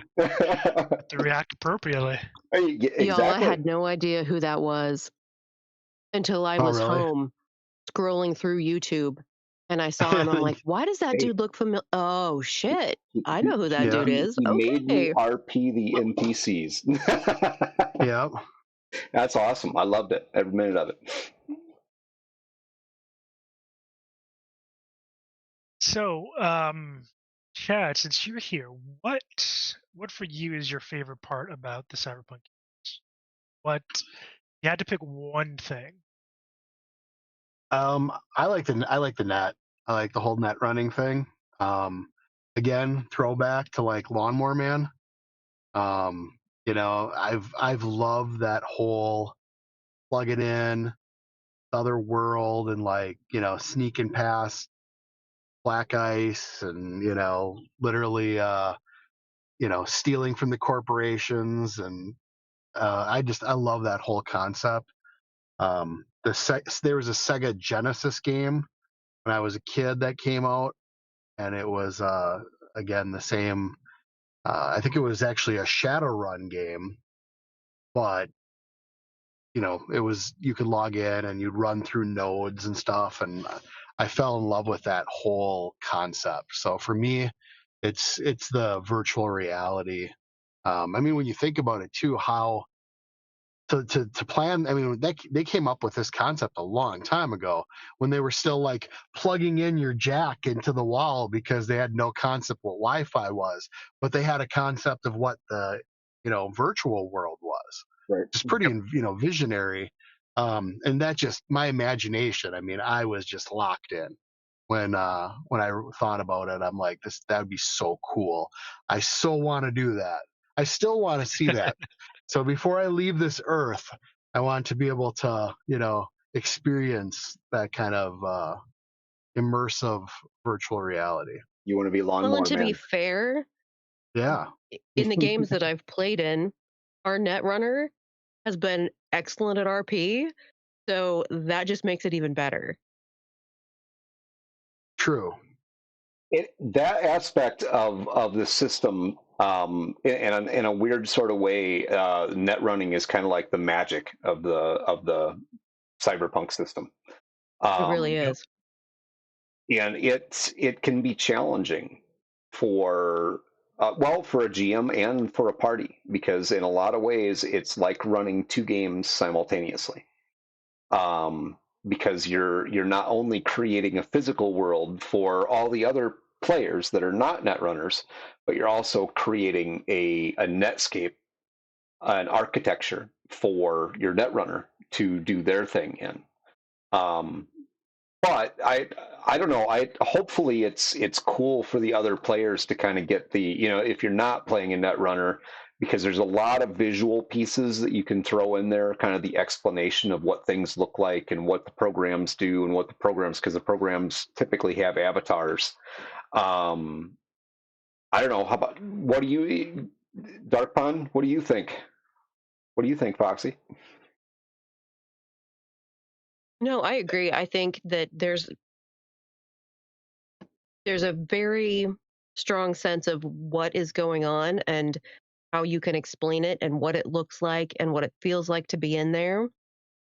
react appropriately. Y'all, I Exactly. had no idea who that was until I Oh was really? home scrolling through YouTube and I saw him. I'm like, why does that Hey, dude look familiar? Oh shit. he, I he, know who that he, Yeah, dude he is. he made me Okay. RP the NPCs. yeah. That's awesome. I loved it. Every minute of it. So, Chad, since you're here, what for you is your favorite part about the Cyberpunk games? What you had to pick one thing? I like the net. I like the whole net running thing. Um, Again, throwback to like Lawnmower Man. Um, I've loved that whole plug it in other world and like sneaking past black ice and literally stealing from the corporations and I love that whole concept. There was a Sega Genesis game when I was a kid that came out, and it was again the same. I think it was actually a Shadowrun game, but it was you could log in and you'd run through nodes and stuff, and I fell in love with that whole concept. So for me, it's the virtual reality. I mean, when you think about it too, how to plan. I mean, they came up with this concept a long time ago when they were still like plugging in your jack into the wall because they had no concept what Wi-Fi was, but they had a concept of what the virtual world was. Right. Just pretty visionary. And that just my imagination. I mean, I was just locked in when I thought about it. I'm like, that would be so cool. I so want to do that. I still want to see that. So before I leave this earth, I want to be able to, experience that kind of immersive virtual reality. You want to be Well, and Lawnmower to be Man. fair, Yeah. in the games that I've played in, our netrunner has been excellent at RP. So that just makes it even better. True. That aspect of the system, in a weird sort of way, net running is kind of like the magic of the cyberpunk system. It really Um, Yep. is. and it can be challenging for for a GM and for a party, because in a lot of ways it's like running two games simultaneously, um, because you're not only creating a physical world for all the other players that are not netrunners, but you're also creating a netscape, an architecture for your netrunner to do their thing in. Um, but I don't know. I hopefully it's cool for the other players to kind of get the, if you're not playing a Netrunner, because there's a lot of visual pieces that you can throw in there, kind of the explanation of what things look like and what the programs do and what the programs, because the programs typically have avatars. Um, I don't know. How about, what do you, Dark Pond? What do you think? What do you think, Foxy? No, I agree. I think that there's a very strong sense of what is going on and how you can explain it and what it looks like and what it feels like to be in there.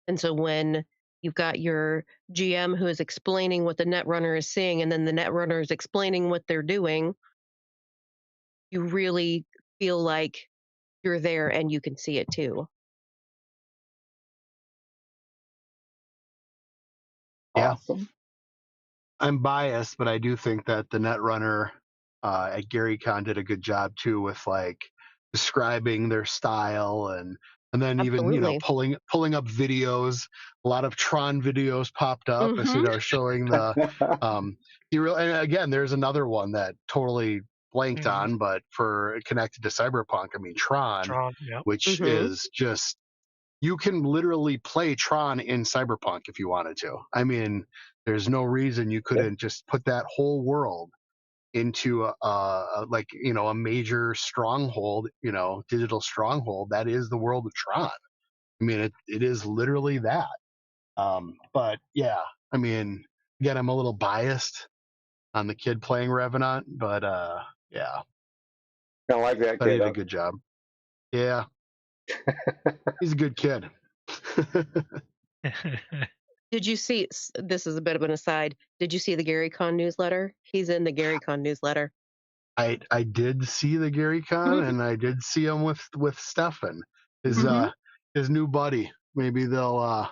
And so when you've got your GM who is explaining what the netrunner is seeing and then the netrunner is explaining what they're doing, you really feel like you're there and you can see it too. Yeah, Awesome. I'm biased, but I do think that the Netrunner at GaryCon did a good job too with like describing their style and then even Absolutely. pulling up videos. A lot of Tron videos popped up as Hmm. showing the and again there's another one that totally blanked Hmm. on, but for connected to Cyberpunk, I mean Tron, Tron. Yep. which Hmm. is just you can literally play Tron in Cyberpunk if you wanted to. I mean, there's no reason you Yep. couldn't just put that whole world into a major stronghold, digital stronghold that is the world of Tron. I mean, it is literally that. But yeah, I mean, again, I'm a little biased on the kid playing Revenant, but yeah, Kind of like that I kid. did a good job. Yeah, he's a good kid. Did you see? This is a bit of an aside. Did you see the Gary Con newsletter? He's in the Gary Con newsletter. I did see the Gary Con and I did see him with Stefan, his Hmm. his new buddy. Maybe they'll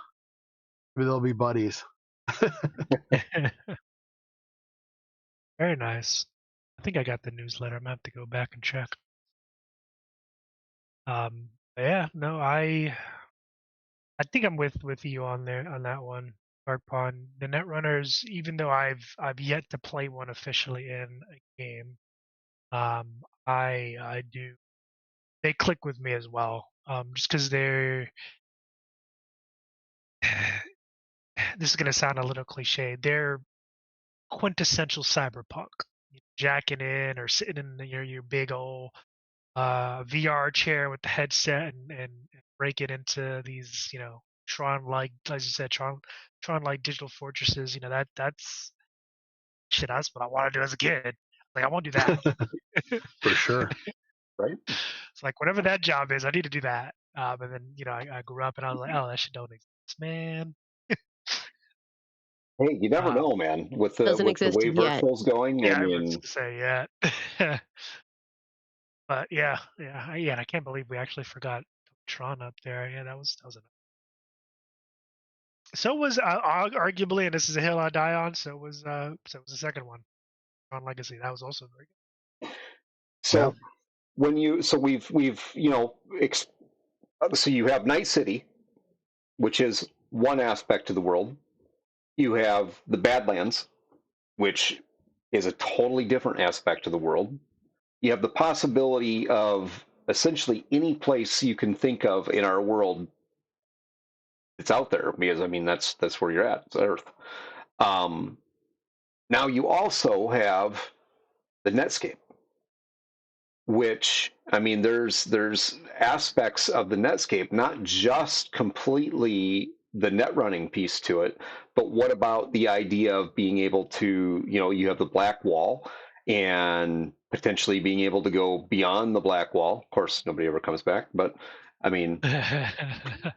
be buddies. Very nice. I think I got the newsletter. I'm gonna have to go back and check. Yeah, no, I think I'm with you on there on that one, Dark Pond. The Netrunners, even though I've yet to play one officially in a game, I do they click with me as well. Just because they're this is gonna sound a little cliche. They're quintessential cyberpunk. Jacking in or sitting in your big old VR chair with the headset and break it into these, Tron like, as you said, Tron like digital fortresses. That's shit. That's what I want to do as a kid. Like I want to do that. For sure. Right? It's like whatever that job is, I need to do that. And then I grew up and I was like, oh, that shit don't exist, man. Hey, you never Um, know, man. With the Doesn't with the exist way yet. virtual's going, I yeah, I was mean, gonna say yeah. But yeah, yeah, and I can't believe we actually forgot Tron up there. Yeah, that was a so was arguably, and this is a hill I die on. So was the second one, Tron Legacy. That was also very Yeah. so we've so you have Night City, which is one aspect of the world. You have the Badlands, which is a totally different aspect of the world. You have the possibility of essentially any place you can think of in our world. It's out there because I mean that's where you're at. It's Earth. Um, Now you also have the Netscape, which I mean, there's aspects of the Netscape, not just completely the net running piece to it, but what about the idea of being able to, you have the black wall and potentially being able to go beyond the black wall. Of course, nobody ever comes back, but I mean, good.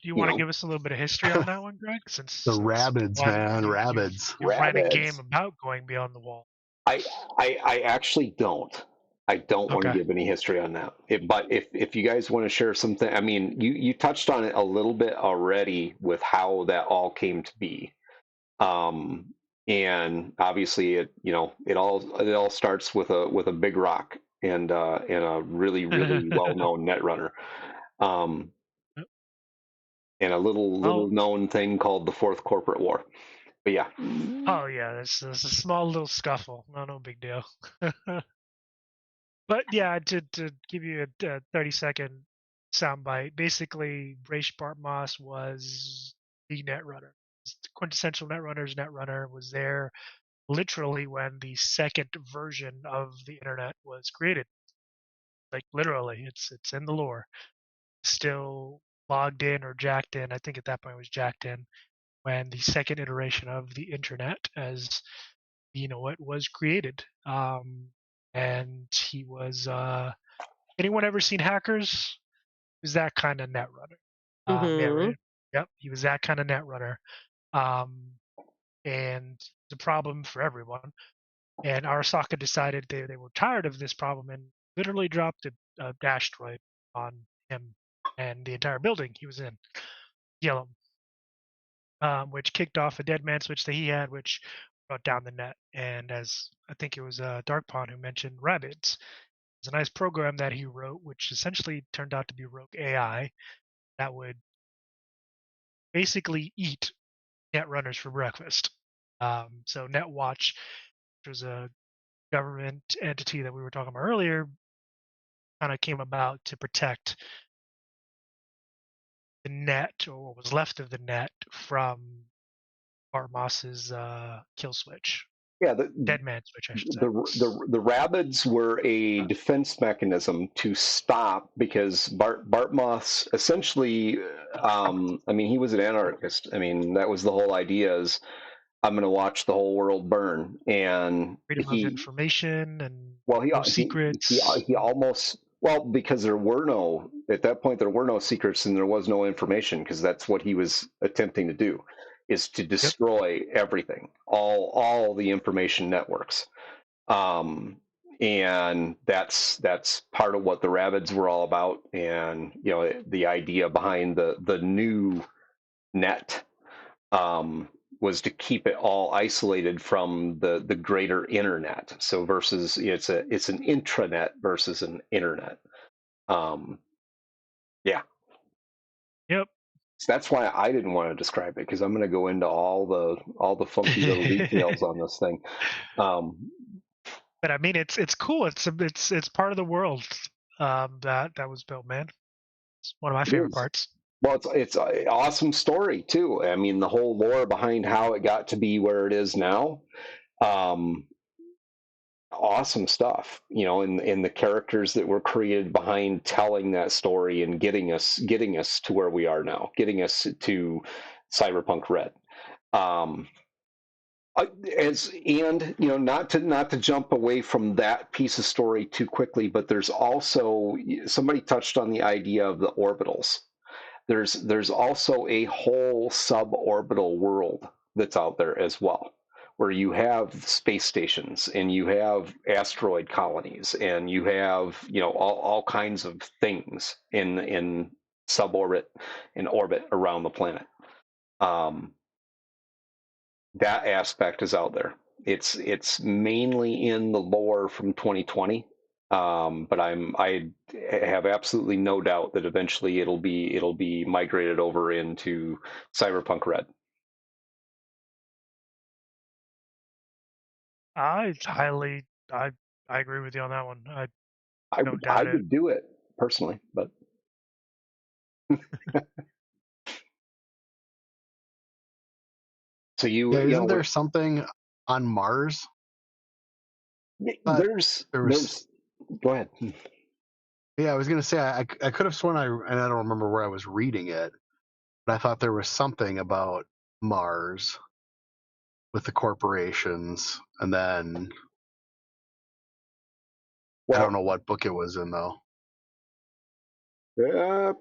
Do you you want to know, give us a little bit of history on that one, Greg? The Since Rabbids, one, man, you've Rabbids. you've ran a game rabbits. about going beyond the wall. I, I actually don't. I don't want to Okay. give any history on that. But if you guys want to share something, I mean, you touched on it a little bit already with how that all came to be. Um, and obviously, it all starts with a big rock and a really well known net runner, um, and a little Well, known thing called the Fourth Corporate War. But yeah, oh yeah, there's a small little scuffle. No big deal. But yeah, to give you a 30-second soundbite, basically, Brace Moss was the netrunner. Quintessential netrunner's netrunner was there literally when the second version of the internet was created. Like literally, it's in the lore. still logged in or jacked in. I think at that point it was jacked in when the second iteration of the internet, as you know, it was created. And he was. Anyone ever seen Hackers? He was that kind of net runner. Yeah, Mm-hmm. right. Yep, he was that kind of net runner. Um, and the problem for everyone. And Arasaka decided they were tired of this problem and literally dropped a asteroid on him and the entire building he was in, yellow, which kicked off a dead man switch that he had, which brought down the net. And as I think it was Dark Pond who mentioned rabbits, it's a nice program that he wrote, which essentially turned out to be rogue AI that would basically eat net runners for breakfast. So NetWatch, which was a government entity that we were talking about earlier, kind of came about to protect the net or what was left of the net from Barmos's kill switch, Yeah, dead man switch, I should say. the rabbits were a defense mechanism to stop because Bartmoss essentially, I mean, he was an anarchist. I mean, that was the whole idea is I'm going to watch the whole world burn, and Freedom of he information and well, no secrets. he almost well because there were no at that point there were no secrets and there was no information because that's what he was attempting to do, is to Yep. destroy everything, all the information networks, um, and that's part of what the Rabbids were all about, and you know the idea behind the new net, um, was to keep it all isolated from the greater internet. So versus it's an intranet versus an internet. Um, yeah, Yep. so that's why I didn't want to describe it because I'm going to go into all the funky little details on this thing. Um, But I mean, it's cool. It's part of the world that was built, man. It's one of my it favorite is. parts. Well, it's an awesome story too. I mean, the whole lore behind how it got to be where it is now. Um, awesome stuff, you know, in the characters that were created behind telling that story and getting us to where we are now, getting us to Cyberpunk Red. Um, as and you know, not to jump away from that piece of story too quickly, but there's also somebody touched on the idea of the orbitals. There's also a whole suborbital world that's out there as well, where you have space stations and you have asteroid colonies and you have all kinds of things in suborbit in orbit around the planet. Um, that aspect is out there. It's mainly in the lore from 2020, but I have absolutely no doubt that eventually it'll be migrated over into Cyberpunk Red. I highly, I I agree with you on that one. I I don't would I doubt it. would do it personally, but so Yeah, you know isn't there something on Mars? But there's there was. there's go ahead. Yeah, I was gonna say I could have sworn and I don't remember where I was reading it, but I thought there was something about Mars with the corporations, and then I don't Well, know what book it was in though. uh,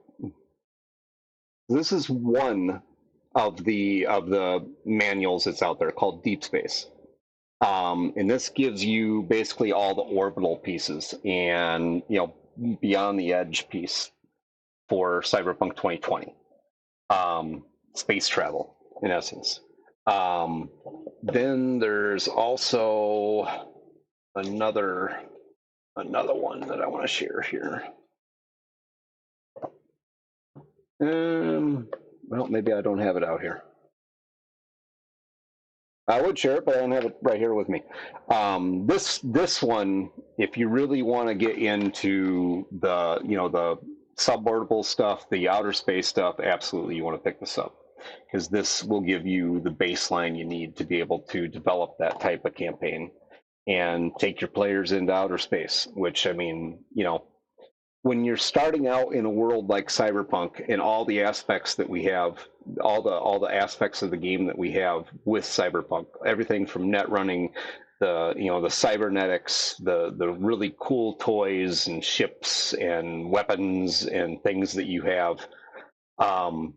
this is one of the manuals that's out there called Deep Space. And this gives you basically all the orbital pieces and beyond the edge piece for Cyberpunk 2020. Space travel, in essence. Then there's also another one that I want to share here. Well, maybe I don't have it out here. I would share it, but I don't have it right here with me. This one, if you really want to get into the suborbital stuff, the outer space stuff, absolutely you want to pick this up because this will give you the baseline you need to be able to develop that type of campaign and take your players into outer space. Which I mean, when you're starting out in a world like Cyberpunk and all the aspects that we have, all the aspects of the game that we have with Cyberpunk, everything from net running, the cybernetics, the really cool toys and ships and weapons and things that you have, um,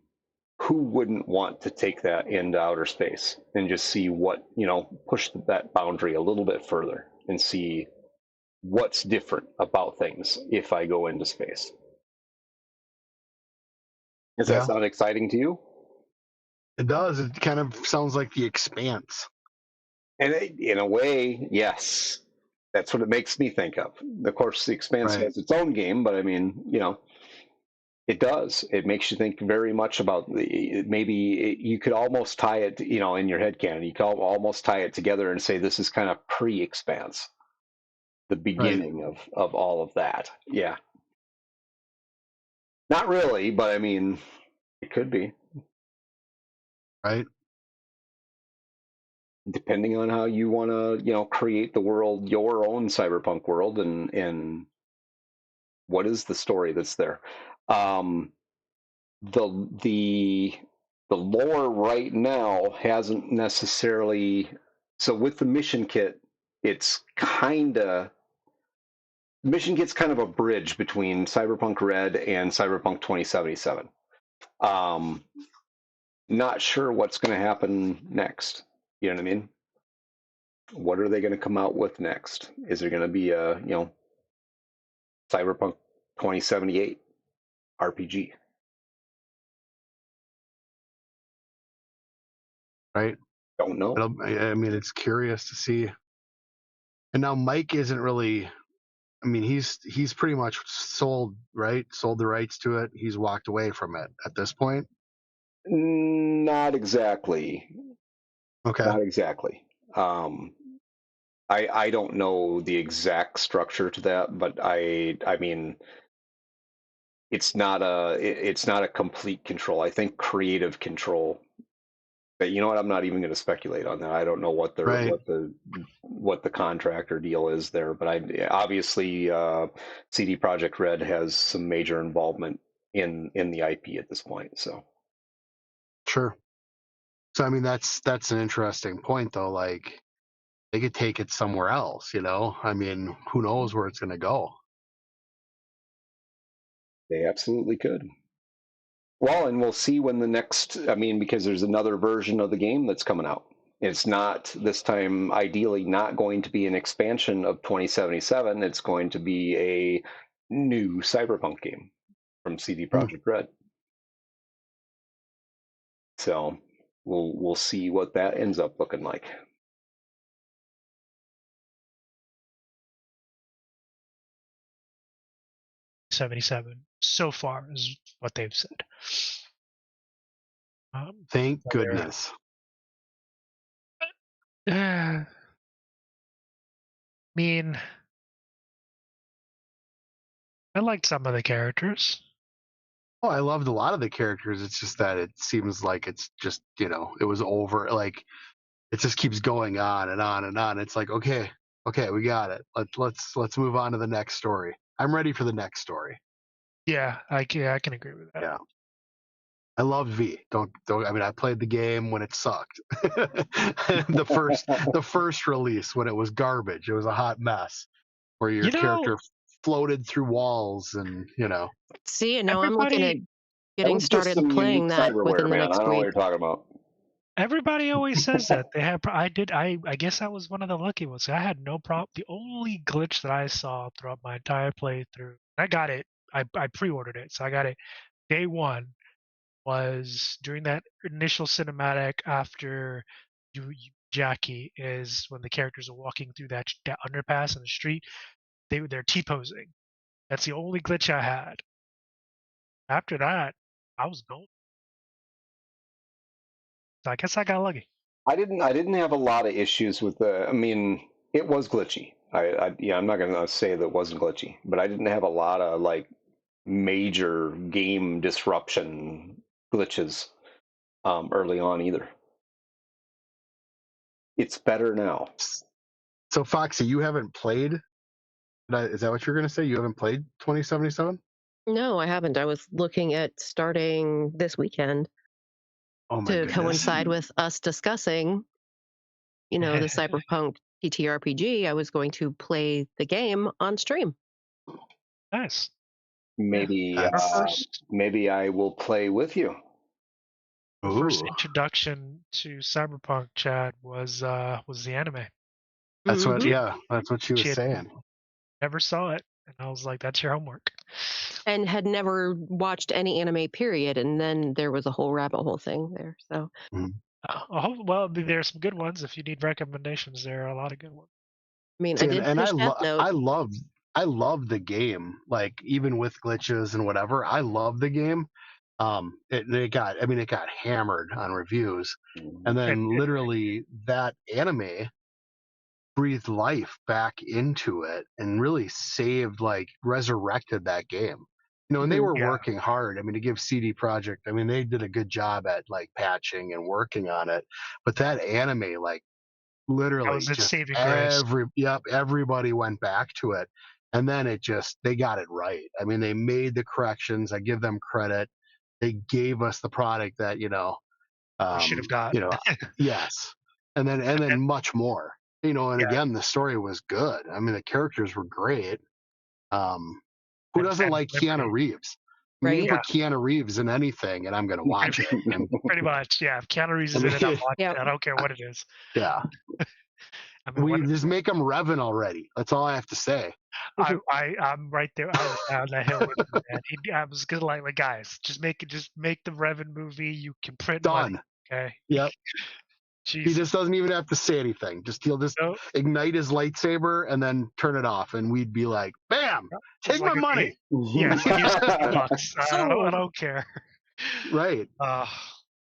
who wouldn't want to take that into outer space and just see what, push that boundary a little bit further and see what's different about things if I go into space. Does that Yeah, sound exciting to you? it does. It kind of sounds like The Expanse. And in a way, yes, that's what it makes me think of. Of course, The Expanse Right. has its own game, but I mean, it does. It makes you think very much about you could almost tie it, in your head canon. You could almost tie it together and say this is kind of pre-Expanse, the Right. beginning of all of that. Yeah, not really, but I mean, it could be. Right. Depending on how you want to create the world, your own cyberpunk world, and what is the story that's there. um the the lore right now hasn't necessarily, so with the mission kit, it's kind of mission kit's kind of a bridge between Cyberpunk Red and Cyberpunk 2077. um Not sure what's going to happen next. You know what I mean? What are they going to come out with next? Is there going to be a Cyberpunk 2078 RPG? Right. Don't know. I mean, it's curious to see. And now Mike isn't really. I mean, he's pretty much sold, right? Sold the rights to it. He's walked away from it at this point. Not exactly. Okay. Not exactly. Um, I don't know the exact structure to that, but I mean it's not a complete control. I think creative control. But you know what? I'm not even going to speculate on that. I don't know Right. what the contract or deal is there. But I obviously CD Projekt Red has some major involvement in the IP at this point. So Sure. So I mean, that's an interesting point, though. Like they could take it somewhere else. I mean, who knows where it's going to go? they absolutely could. Well, and we'll see when the next, I mean, because there's another version of the game that's coming out. It's not this time, ideally, not going to be an expansion of 2077. It's going to be a new Cyberpunk game from CD Hmm. Projekt Red. So we'll see what that ends up looking like. '77 so far is what they've said. Thank So goodness. I mean, I liked some of the characters. Oh, I loved a lot of the characters. It's just that it seems like it's just it was over. Like it just keeps going on and on and on. It's like okay, we got it. Let's move on to the next story. I'm ready for the next story. Yeah, I can agree with that. Yeah. I loved V. Don't. I mean, I played the game when it sucked. the first release when it was garbage. It was a hot mess where your You know, character floated through walls and. See, and now I'm looking at everybody That getting was just started and some playing unique that cyberware, within the man. I next don't know what week. you're talking about. everybody always says that they have. I guess I was one of the lucky ones. I had no problem. The only glitch that I saw throughout my entire playthrough, I got it. I pre-ordered it, so I got it day one. Was during that initial cinematic after Jackie is when the characters are walking through that underpass in the street. They're T-posing. That's the only glitch I had. After that, I was golden. So I guess I got lucky. I didn't have a lot of issues with the. I mean, it was glitchy. Yeah, I'm not gonna say that it wasn't glitchy, but I didn't have a lot of like major game disruption glitches early on either. It's better now. So Foxy, you haven't played Is that what you're going to say? You haven't played 2077? No, I haven't. I was looking at starting this weekend Oh my to goodness. coincide with us discussing, the Cyberpunk TTRPG. I was going to play the game on stream. Nice. Yeah. Maybe Our That's first maybe I will play with you. our first ooh. introduction to Cyberpunk, Chad, was the anime. That's what Hmm. that's what she She was had saying. never saw it, and I was like, "That's your homework." And had never watched any anime, period. And then there was a whole rabbit hole thing there. So, Mhm. Well, there's some good ones. If you need recommendations, there are a lot of good ones. I mean, I See, did and finish Death Note. I love the game. Like even with glitches and whatever, I love the game. It got hammered on reviews, and It, then it, literally that anime breathed life back into it and really saved, like, resurrected that game. And they Mhm. were yeah, working hard. I mean, to give CD Projekt, I mean, they did a good job at like patching and working on it. But that anime, like, that literally was its just saving grace. everybody went back to it. And then they got it right. I mean, they made the corrections. I give them credit. They gave us the product that, We should have got. you know, yes, and then And, much more. And yeah, again, the story was good. I mean, the characters were great. Um, who and doesn't Phantom like Keanu Liberty. Reeves? I mean, you Right? Yeah, put Keanu Reeves in anything, and I'm going to pretty, watch it. pretty much. Yeah, if Keanu Reeves I is in it, I'm mean, watching Yeah. it. I don't care what it is. yeah, I mean, we just make him Revan already. That's all I have to say. I'm right there. I was down that hill with you, man. I was gonna like, guys, just make the Revan movie. You can print money, Done. okay? Yep. He Jesus, just doesn't even have to say anything. He'll just no, ignite his lightsaber and then turn it off, and we'd be like, "Bam! it's Take my like okay, money!" yeah, here's $50. I Sold. don't care. Right. Uh,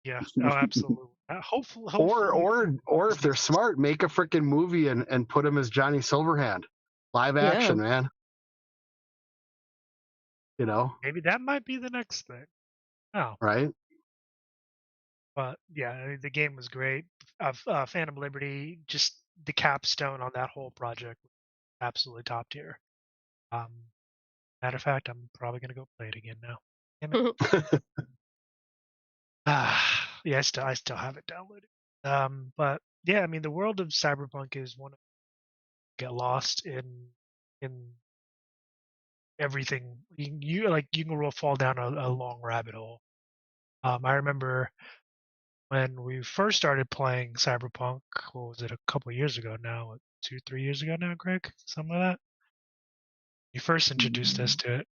yeah, oh, absolutely. Or Hopefully, or or if they're smart, make a freaking movie and put him as Johnny Silverhand, live Yeah. action, man. You know, maybe that might be the next thing. Oh, right? but yeah, I mean, the game was great. Phantom Liberty, just the capstone on that whole project, absolutely top tier. Um, Matter of fact, I'm probably gonna go play it again now. Damn it. Yeah, I still have it downloaded. But yeah, I mean, the world of Cyberpunk is one of get lost in everything. You can fall down a long rabbit hole. I remember when we first started playing Cyberpunk. What was it? A couple of years ago now, 2, 3 years ago now, Greg, something like that. You first introduced us to it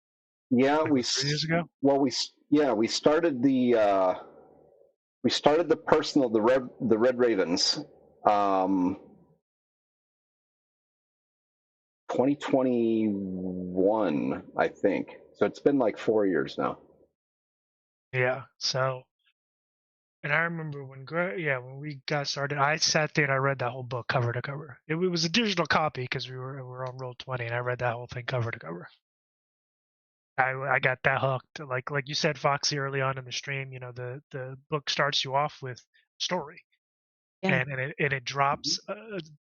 Yeah, like 3 years ago. well we started the personal the Red Ravens, um 2021, I think. So it's been like 4 years now. Yeah. So, and I remember when we got started, I sat there and I read that whole book cover to cover. It was a digital copy because we were on Roll20, and I read that whole thing cover to cover. I got that hooked. Like you said, Foxy, early on in the stream, the book starts you off with story, Yeah. and it drops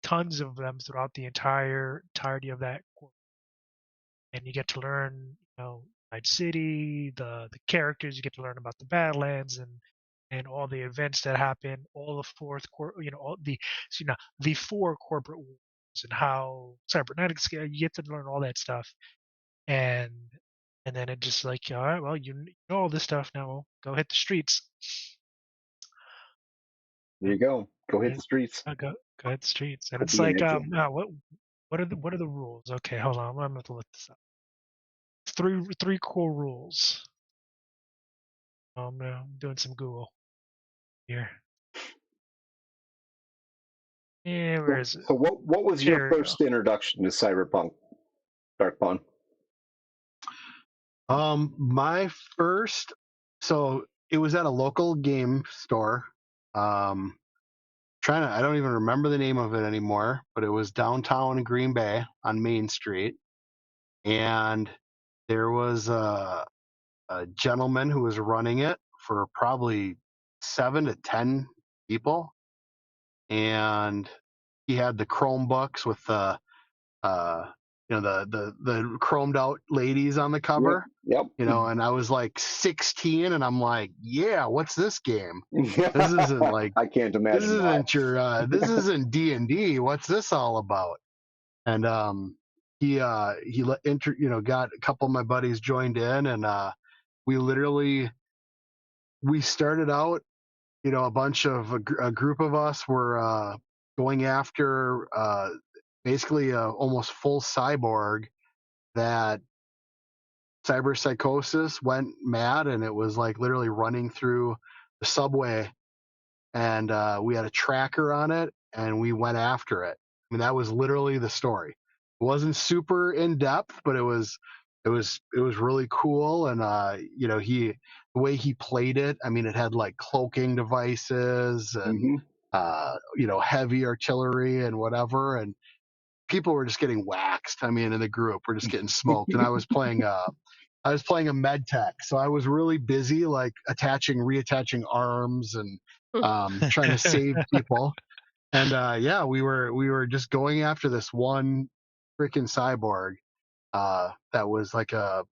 tons of them throughout the entirety of that, and you get to learn, Night City, the characters. You get to learn about the Badlands and all the events that happen, all the all the the four corporate wars and how cybernetics. You get to learn all that stuff, and then it just like, all right, well, you know all this stuff now. Well, go hit the streets. There you go. Go hit Yeah, the streets. go hit the streets, and Go it's be an like, agent. now what are the rules? Okay, hold on, I'm gonna have to look this up. Three core rules. I'm doing some Google here. Yeah, where is it? So what was your There we go. first introduction to Cyberpunk, Dark Pawn? My first, so it was at a local game store. Um, I don't even remember the name of it anymore, but it was downtown Green Bay on Main Street, and there was a gentleman who was running it for probably 7 to 10 people, and he had the Chromebooks with the the chromed out ladies on the cover. Yep. And I was like 16, and I'm like, yeah, what's this game? This isn't like I can't this imagine why. isn't your this isn't D&D. What's this all about? And he got a couple of my buddies joined in, and we started out, a group of us were going after basically a almost full cyborg that cyber psychosis went mad, and it was like literally running through the subway, and we had a tracker on it, and we went after it. I mean, that was literally the story. It wasn't super in depth, but it was really cool. And the way he played it, I mean, it had like cloaking devices and heavy artillery and whatever, and people were just getting waxed. I mean, in the group, we're just getting smoked. And I was playing a med tech, so I was really busy like reattaching arms and trying to save people. And we were just going after this one freaking cyborg that was like a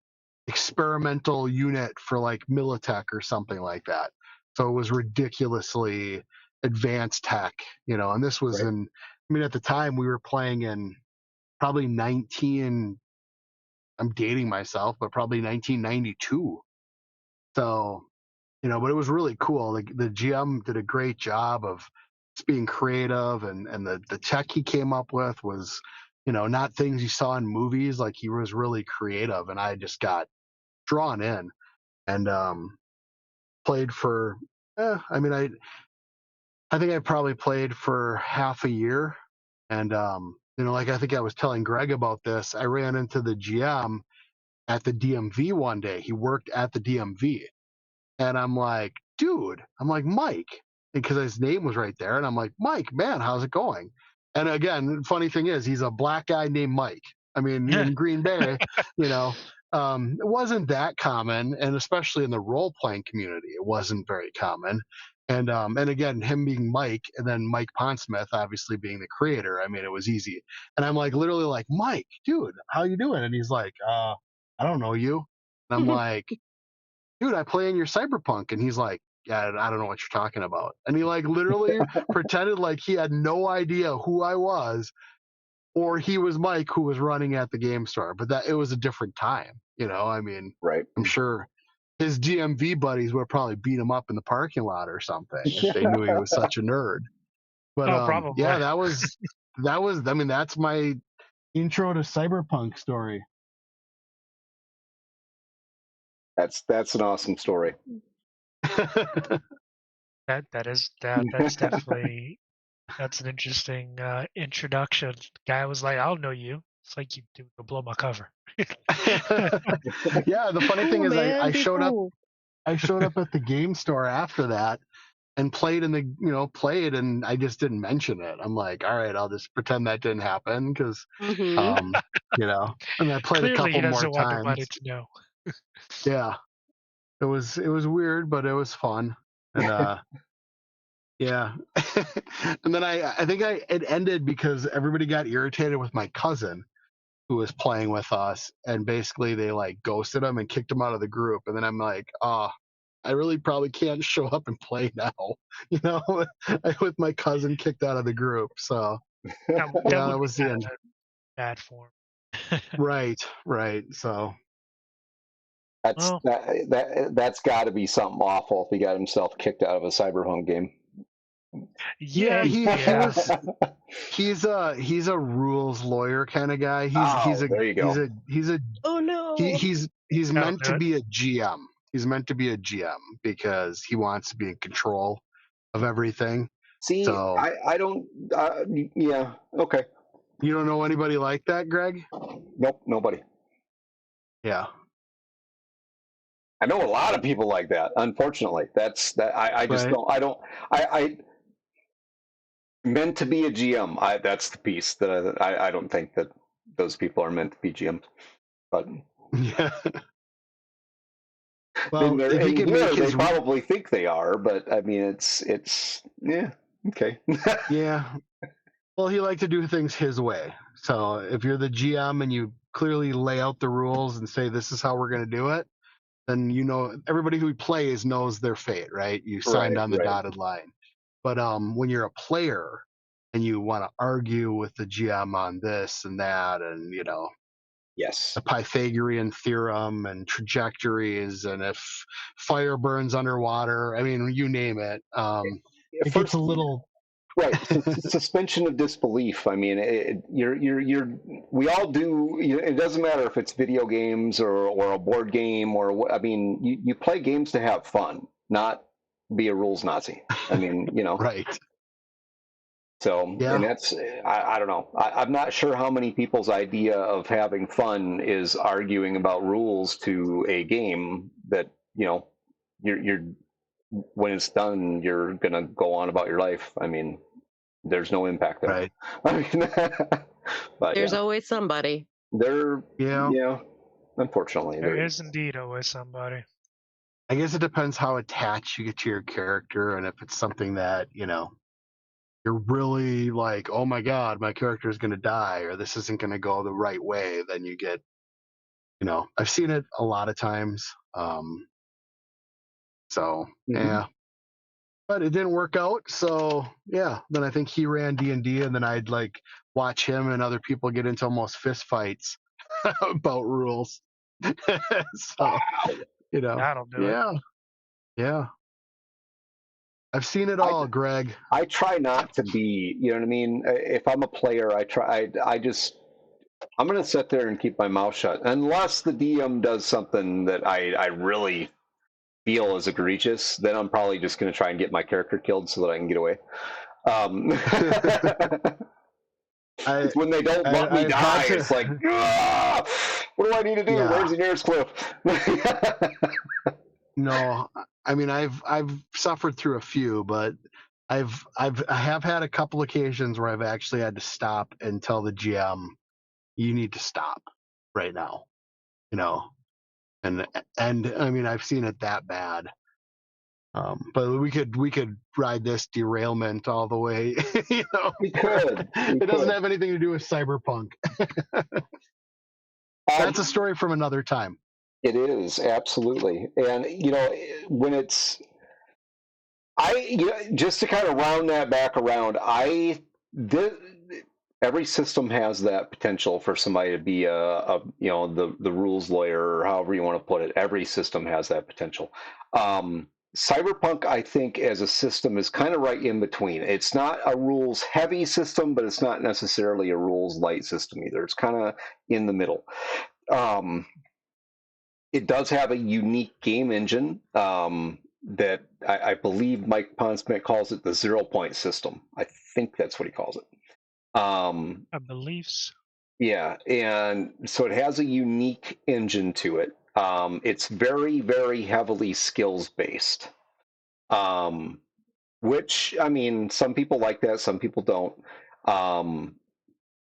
experimental unit for like Militech or something like that. So it was ridiculously advanced tech, and this was Right. at the time we were playing in probably I'm dating myself, but probably 1992. So, but it was really cool. The GM did a great job of just being creative, and the tech he came up with was, not things you saw in movies. Like, he was really creative, and I just got drawn in, and played for, I think I probably played for half a year. And, like I think I was telling Greg about this, I ran into the GM at the DMV one day. He worked at the DMV. And I'm like, dude, I'm like, Mike, because his name was right there. And I'm like, Mike, man, how's it going? And again, the funny thing is, he's a black guy named Mike. I mean, in Green Bay, it wasn't that common. And especially in the role playing community, it wasn't very common. And again, him being Mike, and then Mike Pondsmith obviously being the creator, I mean, it was easy. And I'm like, literally like, Mike, dude, how you doing? And he's like, I don't know you. And I'm like, dude, I play in your Cyberpunk. And he's like, yeah, I don't know what you're talking about. And he like literally pretended like he had no idea who I was, or he was Mike who was running at the game store. But that it was a different time, I mean, Right. I'm sure his DMV buddies would probably beat him up in the parking lot or something if they knew he was such a nerd. But Oh, probably. yeah, that was I mean, that's my intro to Cyberpunk story. That's an awesome story. That's definitely that's an interesting introduction. The guy was like, "I'll know you." It's like, you do go blow my cover. Yeah, the funny thing is, Man, I be showed cool. up at the game store after that and played played, and I just didn't mention it. I'm like, all right, I'll just pretend that didn't happen, because Mhm. and I played a Clearly, he couple more doesn't want times. nobody to know. Yeah, it was weird, but it was fun. And yeah. And then I think it ended because everybody got irritated with my cousin who was playing with us, and basically they like ghosted him and kicked him out of the group. And then I'm like, I really probably can't show up and play now, with my cousin kicked out of the group. So That yeah, would that be was the end. bad form. Right. So Well, That's got to be something awful if he got himself kicked out of a Cyberpunk game. yeah, he yeah. was he's a rules lawyer kind of guy. There you go. Oh no. He's That'll meant do to it. be a GM. He's meant to be a GM because he wants to be in control of everything. See, So I don't. Yeah. Okay. you don't know anybody like that, Greg? Nope. Nobody. Yeah. I know a lot of people like that. Unfortunately, that's that. I just Right. don't. I don't. I meant to be a GM. That's the piece that I don't think that those people are meant to be GMs. But Yeah. Well, in if he can here, make they his probably think they are. But I mean, it's yeah. Okay. yeah. Well, he liked to do things his way. So if you're the GM and you clearly lay out the rules and say this is how we're going to do it, then everybody who plays knows their fate, right? You signed Right, on the right. dotted line. But when you're a player and you want to argue with the GM on this and that, and Yes. the Pythagorean theorem and trajectories, and if fire burns underwater, I mean, you name it. It gets a First, little. right. Suspension of disbelief. I mean, we all do. It doesn't matter if it's video games or a board game or what. I mean, you play games to have fun, not be a rules Nazi. I mean, Right. So, and Yeah. that's, I don't know. I'm not sure how many people's idea of having fun is arguing about rules to a game that, you're when it's done, you're going to go on about your life. I mean, there's no impact there. Right. I mean, but There's yeah, always somebody. Yeah. yeah, unfortunately, There there. is indeed always somebody. I guess it depends how attached you get to your character, and if it's something that you're really like, oh my god, my character is going to die, or this isn't going to go the right way, then you get, I've seen it a lot of times. So Mhm. yeah, but it didn't work out. So yeah, then I think he ran D&D, and then I'd like watch him and other people get into almost fist fights about rules. So That'll do it. yeah, yeah, I've seen it I all, Greg. I try not to be, you know what I mean? If I'm a player, I just I'm going to sit there and keep my mouth shut unless the DM does something that I really feel is egregious. Then I'm probably just going to try and get my character killed so that I can get away. I, It's when they don't let me I've had die. to. It's like, ah, what do I need to do? Yeah. Where's the nearest cliff? No, I mean I've suffered through a few, but I have had a couple occasions where I've actually had to stop and tell the GM, you need to stop right now, you know, and I mean I've seen it that bad. But we could ride this derailment all the way, We could. We it doesn't could. have anything to do with Cyberpunk. That's a Um, story from another time. it is absolutely, and when it's just to kind of round that back around, th- every system has that potential for somebody to be the rules lawyer or however you want to put it. Every system has that potential. Cyberpunk, I think, as a system is kind of right in between. It's not a rules heavy system, but it's not necessarily a rules light system either. It's kind of in the middle. Um, it does have a unique game engine that I believe Mike Pondsmith calls it the 0 point system. I think that's what he calls it. I believe so. Yeah, and so it has a unique engine to it. It's very, very heavily skills based, um, which I mean, some people like that, some people don't. Um,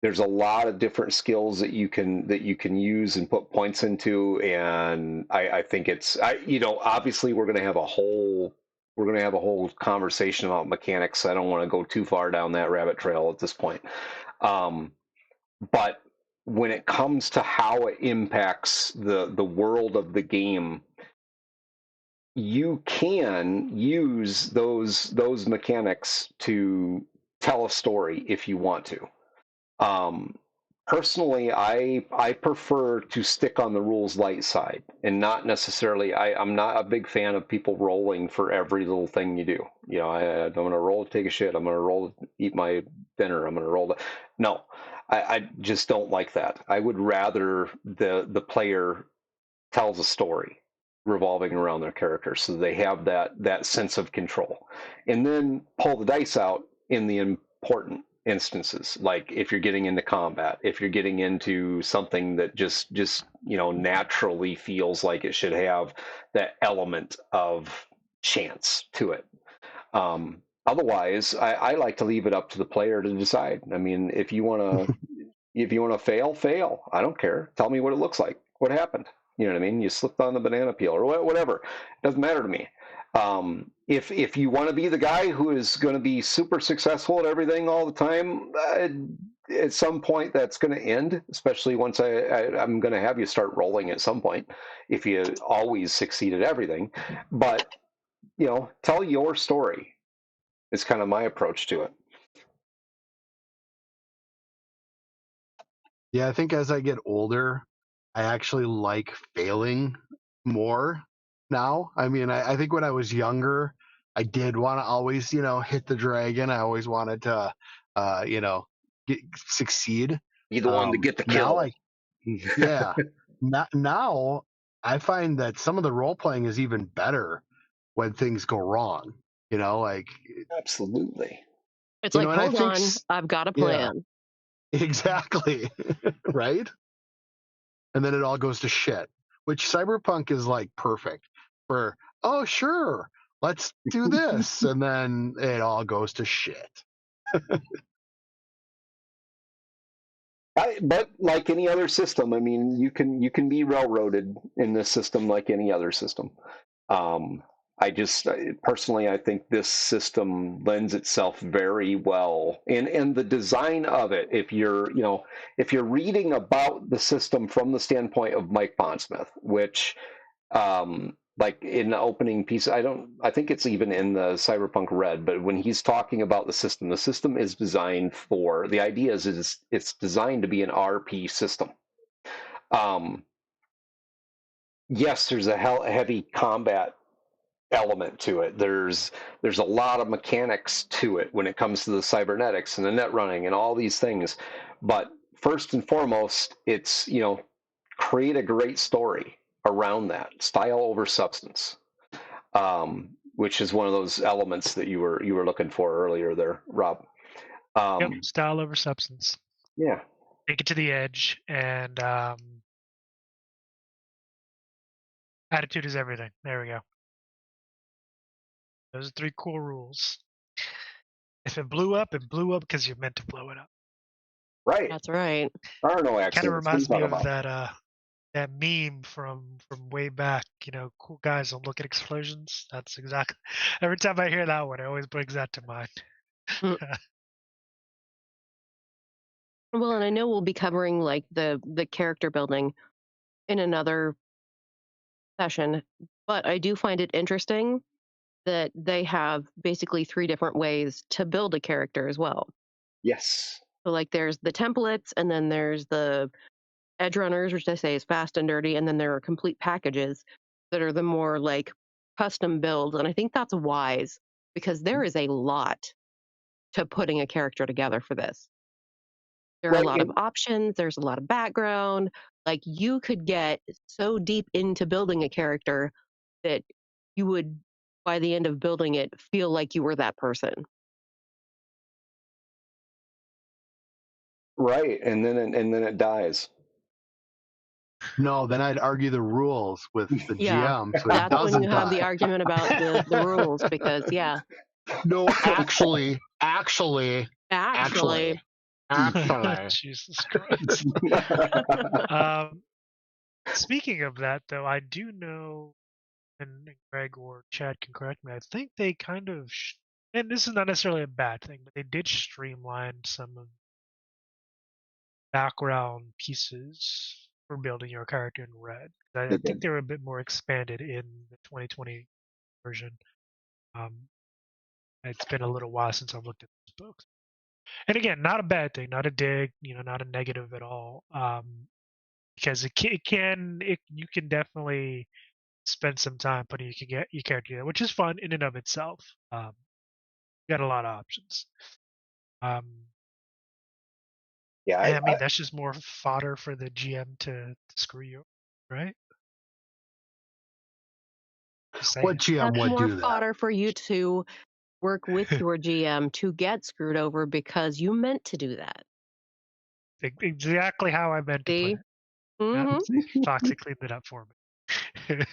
there's a lot of different skills that you can use and put points into, and I think obviously we're going to have a whole conversation about mechanics. I don't want to go too far down that rabbit trail at this point. But when it comes to how it impacts the world of the game, you can use those mechanics to tell a story if you want to. Um, Personally, I prefer to stick on the rules light side and not necessarily. I'm not a big fan of people rolling for every little thing you do. I'm going to roll to take a shit. I'm going to roll to eat my dinner. I'm going to roll to. No, I just don't like that. I would rather the player tells a story revolving around their character so they have that sense of control, and then pull the dice out in the important instances, like if you're getting into combat, if you're getting into something that just naturally feels like it should have that element of chance to it. Otherwise, I like to leave it up to the player to decide. I mean, if you want to fail. I don't care. Tell me what it looks like. What happened? You know what I mean? You slipped on the banana peel or whatever. It doesn't matter to me. If you want to be the guy who is going to be super successful at everything all the time, at some point that's going to end, especially once I'm going to have you start rolling at some point if you always succeed at everything. But, tell your story is kind of my approach to it. Yeah, I think as I get older, I actually like failing more now. I mean, I think when I was younger, I did want to always, hit the dragon. I always wanted to, uh, you know, succeed. Be the one to get the Now kill. I, yeah, now I find that some of the role playing is even better when things go wrong. Like, Absolutely. It's like, and I hold think, on, I've got a yeah, plan. exactly. Right. And then it all goes to shit. Which Cyberpunk is like perfect for, oh sure, let's do this, and then it all goes to shit. But like any other system, I mean, you can be railroaded in this system like any other system. Um, personally, I think this system lends itself very well, and the design of it. If you're reading about the system from the standpoint of Mike Pondsmith, which like in the opening piece, I think it's even in the Cyberpunk Red, but when he's talking about the system is designed for, the idea is it's designed to be an RP system. Um, yes, there's a heavy combat element to it. There's a lot of mechanics to it when it comes to the cybernetics and the net running and all these things. But first and foremost, it's, create a great story around that, style over substance, which is one of those elements that you were looking for earlier there, Rob. Yep, Um, style over substance. yeah, Take it to the edge, and attitude is everything. There we go. Those are 3 cool rules. If it blew up because you meant to blow it up. right. That's right. There are no Kind of accidents. What are you reminds me talking of about? that meme from way back. Cool guys don't look at explosions. That's exactly. Every time I hear that one, it always brings that to mind. Mm. Well, and I know we'll be covering like the character building in another session, but I do find it interesting that they have basically 3 different ways to build a character as well. Yes. So like there's the templates, and then there's the edge runners, which they say is fast and dirty, and then there are complete packages that are the more like custom builds. And I think that's wise because there is a lot to putting a character together for this. There are a Right. lot of options, there's a lot of background. Like you could get so deep into building a character that you would, by the end of building it, feel like you were that person. Right. And then it dies. No, then I'd argue the rules with the Yeah. GM so he That's when you doesn't have the die. argument about the rules because yeah, No, actually, actually, actually. Jesus Christ. Um, Speaking of that, though, I do know, and Greg or Chad can correct me. I think they kind of, and this is not necessarily a bad thing, but they did streamline some of background pieces for building your character in Red. I They think did. they were a bit more expanded in the 2020 version. Um, it's been a little while since I've looked at those books. And again, not a bad thing, not a dig, not a negative at all. Because you can definitely spend some time putting your character together, which is fun in and of itself. You got a lot of options. Um, Yeah. and I mean, that's just more fodder for the GM to screw you, right? Just What saying. GM that's would more do that? fodder for you to work with your GM to get screwed over because you meant to do that. Exactly how I meant to put See? it. Yeah, Mm-hmm. see, Foxy cleaned it up for me. To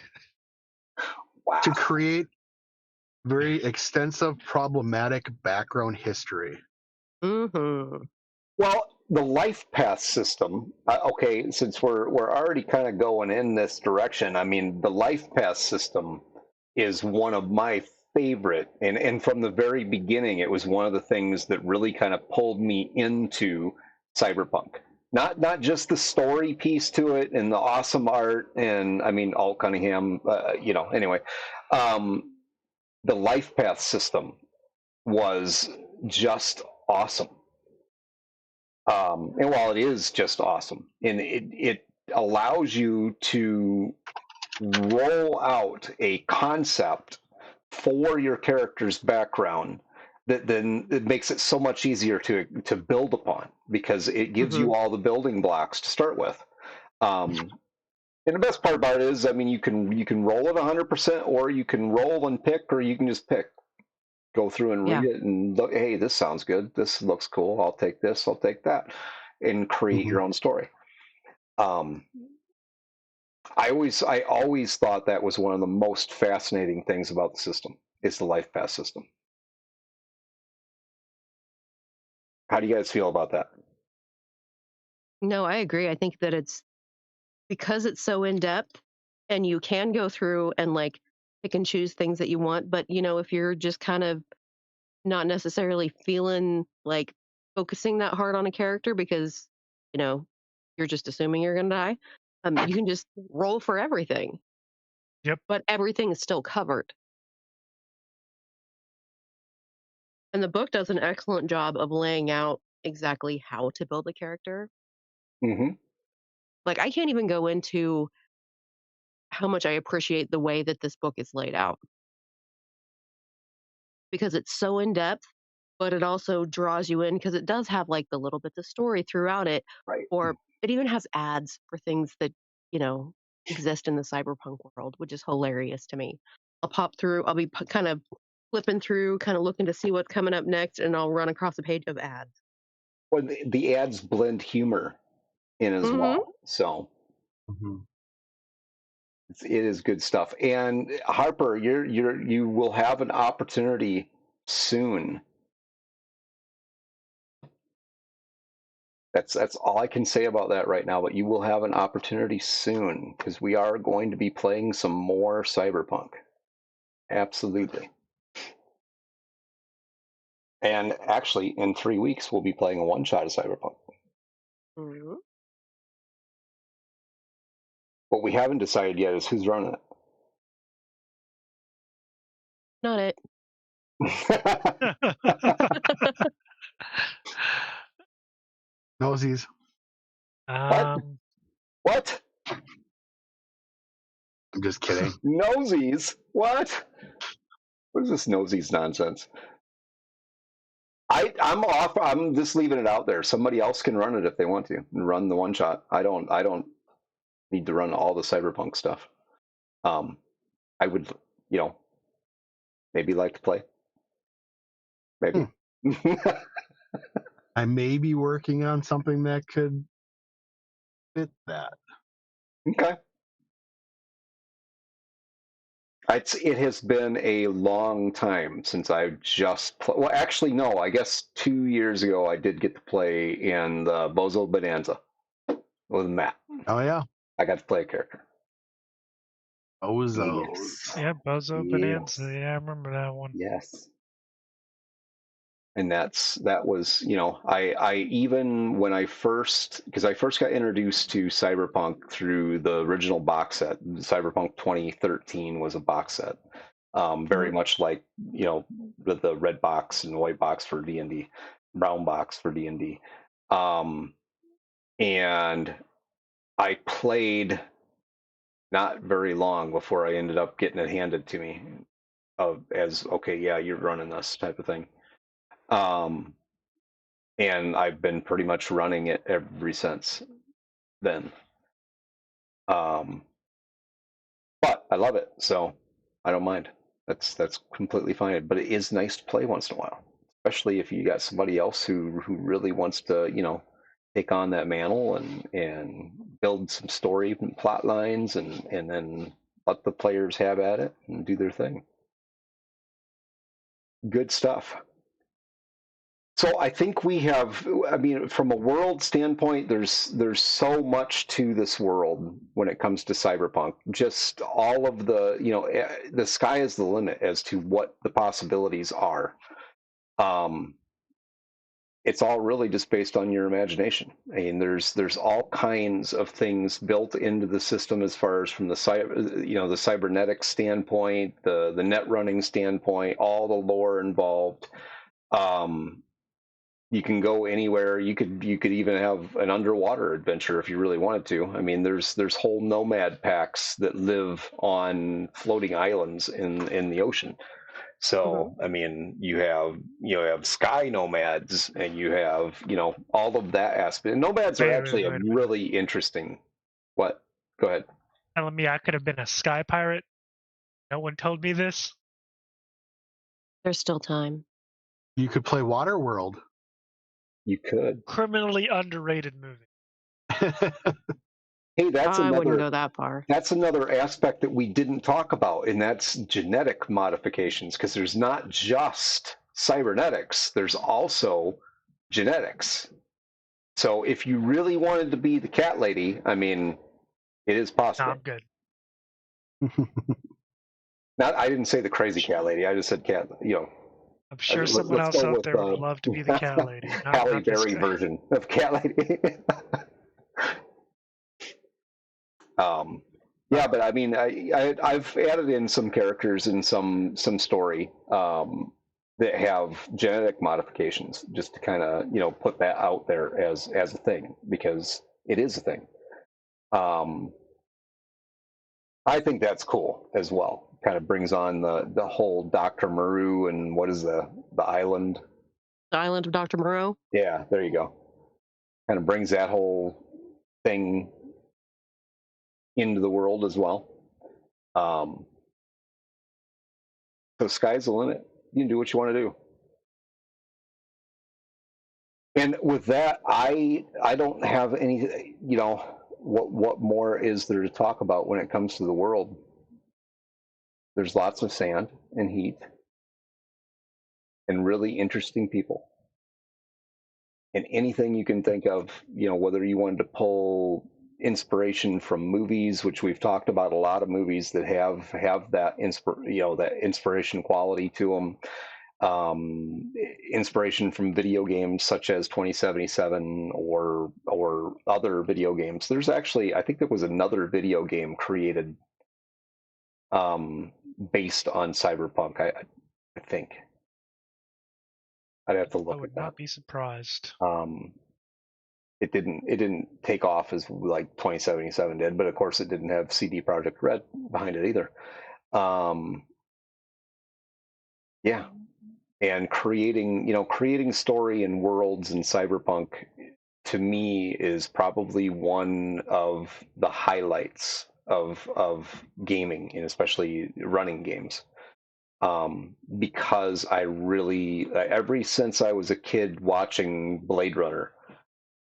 Wow. create very extensive problematic background history. Mm-hmm. Well, the life path system. Okay, since we're already kind of going in this direction, I mean, the life path system is one of my favorite, and from the very beginning, it was one of the things that really kind of pulled me into Cyberpunk. Not just the story piece to it and the awesome art, and I mean Alt Cunningham, anyway. Um, the life path system was just awesome. And while it is just awesome, and it allows you to roll out a concept for your character's background that then it makes it so much easier to build upon because it gives Hmm. you all the building blocks to start with. And the best part about it is, I mean, you can roll it 100%, or you can roll and pick, or you can just pick. Go through and read Yeah. it and look. Hey, this sounds good. This looks cool. I'll take this. I'll take that, and create Hmm. your own story. Um, I always thought that was one of the most fascinating things about the system is the life path system. How do you guys feel about that? No, I agree. I think that it's because it's so in depth and you can go through and like pick and choose things that you want. But, if you're just kind of not necessarily feeling like focusing that hard on a character because, you know, you're just assuming you're going to die, you can just roll for everything, Yep. but everything is still covered. And the book does an excellent job of laying out exactly how to build a character. Hmm. Like, I can't even go into how much I appreciate the way that this book is laid out because it's so in depth, but it also draws you in because it does have like the little bits of story throughout it, Right. or it even has ads for things that, you know, exist in the cyberpunk world, which is hilarious to me. I'll pop through, I'll be kind of flipping through, kind of looking to see what's coming up next, and I'll run across a page of ads. Well, the ads blend humor in as Hmm. well, so Hmm. it is good stuff. And Harper, you will have an opportunity soon. That's all I can say about that right now. But you will have an opportunity soon because we are going to be playing some more Cyberpunk. Absolutely. And actually, in 3 weeks, we'll be playing a one shot of Cyberpunk. Hmm. What we haven't decided yet is who's running Not it. it. Nosies. What? um, What? I'm just kidding. Nosies? What? What is this nosies nonsense? I'm off. I'm just leaving it out there. Somebody else can run it if they want to and run the one shot. I don't need to run all the cyberpunk stuff. I would, you know, maybe like to play. Hmm. Maybe. I may be working on something that could fit that. Okay. It has been a long time since I've well, actually, no. I guess 2 years ago I did get to play in the Bozo Bonanza with Matt. Oh yeah. I got to play a character. Ozos. Yes. yeah, Bozo Bonanza. Yes. Yeah, I remember that one. Yes. And that was, I even when I first, because I first got introduced to Cyberpunk through the original box set. Cyberpunk 2013 was a box set, very Hmm. much like the red box and white box for D&D, brown box for D&D, and I played not very long before I ended up getting it handed to me, as okay, yeah, you're running this type of thing. Um, and I've been pretty much running it ever since then. Um, but I love it, so I don't mind. That's completely fine. But it is nice to play once in a while, especially if you got somebody else who really wants to, take on that mantle and build some story and plot lines and then let the players have at it and do their thing. Good stuff. So I think we have. I mean, from a world standpoint, there's so much to this world when it comes to cyberpunk. Just all of the sky is the limit as to what the possibilities are. Um, it's all really just based on your imagination. I mean, there's all kinds of things built into the system as far as from the the cybernetic standpoint, the net running standpoint, all the lore involved. Um, you can go anywhere. You could even have an underwater adventure if you really wanted to. I mean, there's whole nomad packs that live on floating islands in the ocean. Hmm. So, I mean, you have sky nomads, and you have all of that aspect. And nomads are Wait, actually a wait a minute. really interesting. What? Go ahead. Telling me I could have been a sky pirate? No one told me this. There's still time. You could play Waterworld. You could. Criminally underrated movie. Hey, that's I wouldn't another go that far. that's another aspect that we didn't talk about, and that's genetic modifications, because there's not just cybernetics, there's also genetics. So if you really wanted to be the cat lady, I mean, it is No, possible. I'm good. Not, I didn't say the crazy cat lady. I just said cat. I'm sure someone Let's else go out with there would love to be the cat lady. Halle Not this Berry guy. version of cat lady. um, yeah, but I mean, I've added in some characters and some story that have genetic modifications, just to kind of put that out there as a thing, because it is a thing. Um, I think that's cool as well. Kind of brings on the whole Dr. Maru, and what is the island? The Island of Dr. Moreau. Yeah, there you go. Kind of brings that whole thing into the world as well. Um, so sky's the limit. You can do what you want to do. And with that, I don't have any. What more is there to talk about when it comes to the world? There's lots of sand and heat and really interesting people. And anything you can think of, whether you wanted to pull inspiration from movies, which we've talked about, a lot of movies that have that that inspiration quality to them. Inspiration from video games such as 2077, or other video games. There's actually, I think there was another video game created based on Cyberpunk. I think I'd have to I look at would that. not be surprised. It didn't take off as like 2077 did, but of course it didn't have CD Projekt Red behind it either. Yeah, and creating story and worlds in Cyberpunk, to me, is probably one of the highlights of gaming, and especially running games. Because I really, ever since I was a kid watching Blade Runner,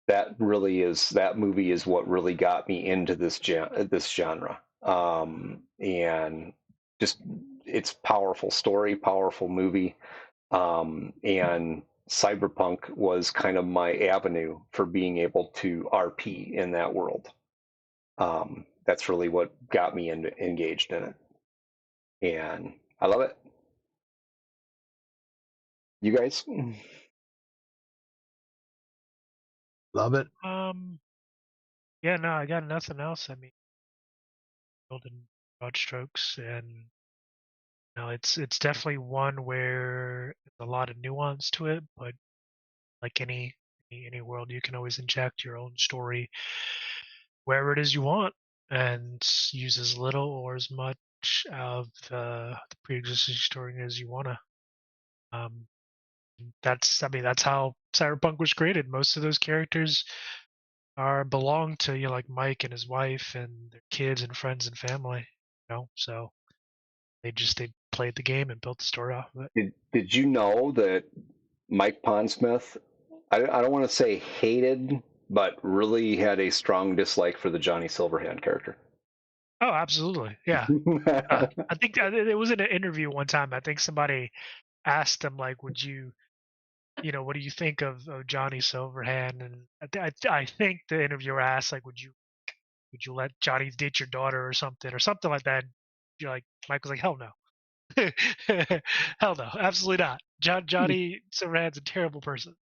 that movie is what really got me into this genre. And just, it's powerful story, powerful movie. And Cyberpunk was kind of my avenue for being able to RP in that world. That's really what got me engaged in it, and I love it. You guys? Love it. Yeah, no, I got nothing else. I mean, building broad strokes, and it's definitely one where there's a lot of nuance to it, but like any world, you can always inject your own story wherever it is you want, and use as little or as much of the pre-existing story as you wanna. Um, I mean, that's how Cyberpunk was created. Most of those characters are belong to like Mike and his wife and their kids and friends and family. So they played the game and built the story off of it. Did you know that Mike Pondsmith, I don't want to say hated, but really had a strong dislike for the Johnny Silverhand character? Oh, absolutely, yeah. I think it was in an interview one time. I think somebody asked him like, "Would what do you think of Johnny Silverhand?" And I think the interviewer asked like, "Would you let Johnny date your daughter or something like that?" You're like, Mike was like, "Hell no, hell no, absolutely not." Johnny Silverhand's a terrible person,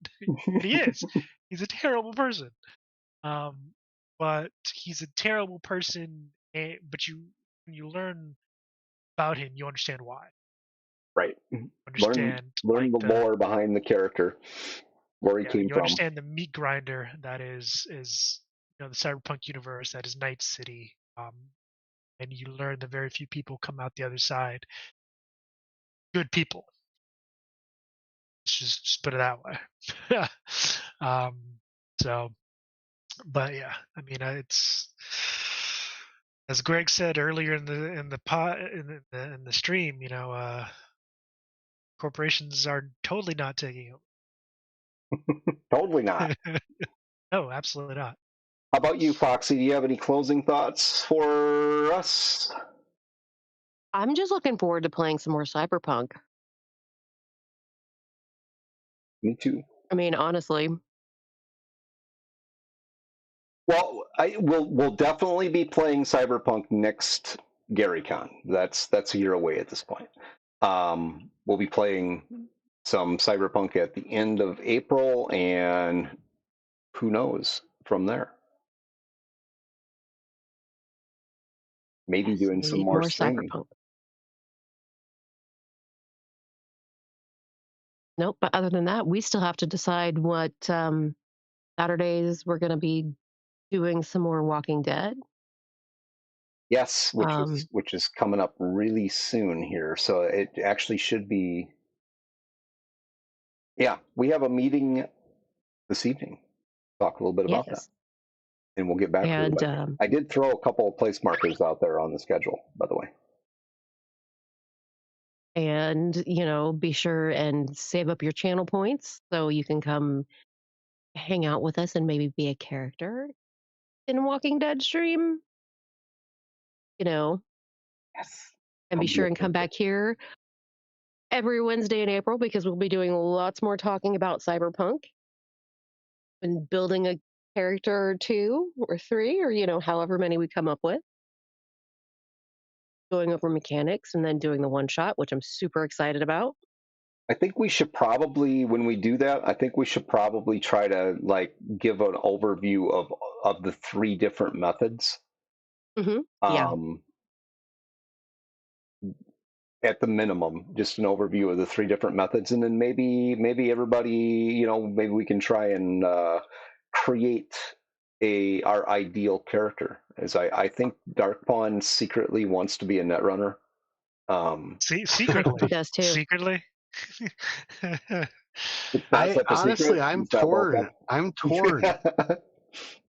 and he is. He's a terrible person. Um, but he's a terrible person. But when you learn about him, you understand why. Right. Learn Understand learn like the lore behind the character, where he came you from. understand the meat grinder that is the cyberpunk universe, that is Night City. And you learn that very few people come out the other side good people. Let's just put it that way. um, so, but yeah, I mean, it's as Greg said earlier in the pot in the stream. Corporations are totally not taking Totally not. over. No, absolutely not. How about you, Foxy? Do you have any closing thoughts for us? I'm just looking forward to playing some more Cyberpunk. Me too. I mean, honestly, Well, we'll definitely be playing Cyberpunk next GaryCon. That's a year away at this point. We'll be playing some Cyberpunk at the end of April, and who knows from there. Maybe yes, doing we some need more more streaming. Cyberpunk. Nope. But other than that, we still have to decide what Saturdays we're going to be doing some more Walking Dead. Yes, Um, which is coming up really soon here. So it actually should be. Yeah, we have a meeting this evening. Talk a little bit about that, yes. and we'll get back to And everybody. I did throw a couple of place markers out there on the schedule, by the way. be sure and save up your channel points so you can come hang out with us and maybe be a character in a Walking Dead stream, you know, Yes, and I'll be be sure a and come character. back here every Wednesday in April because we'll be doing lots more talking about Cyberpunk and building a character or two or three or, however many we come up with, going over mechanics and then doing the one shot, which I'm super excited about. I think we should probably, when we do that, I think we should probably try to like give an overview of the three different methods. Yeah. Um, at the minimum, just an overview of the three different methods, and then maybe everybody, maybe we can try and create our ideal character. As I think Darkpawn secretly wants to be a netrunner. See, I think he secretly, does too. secretly. It's not I such a secret. honestly, I'm It's not well torn. kept. I'm torn.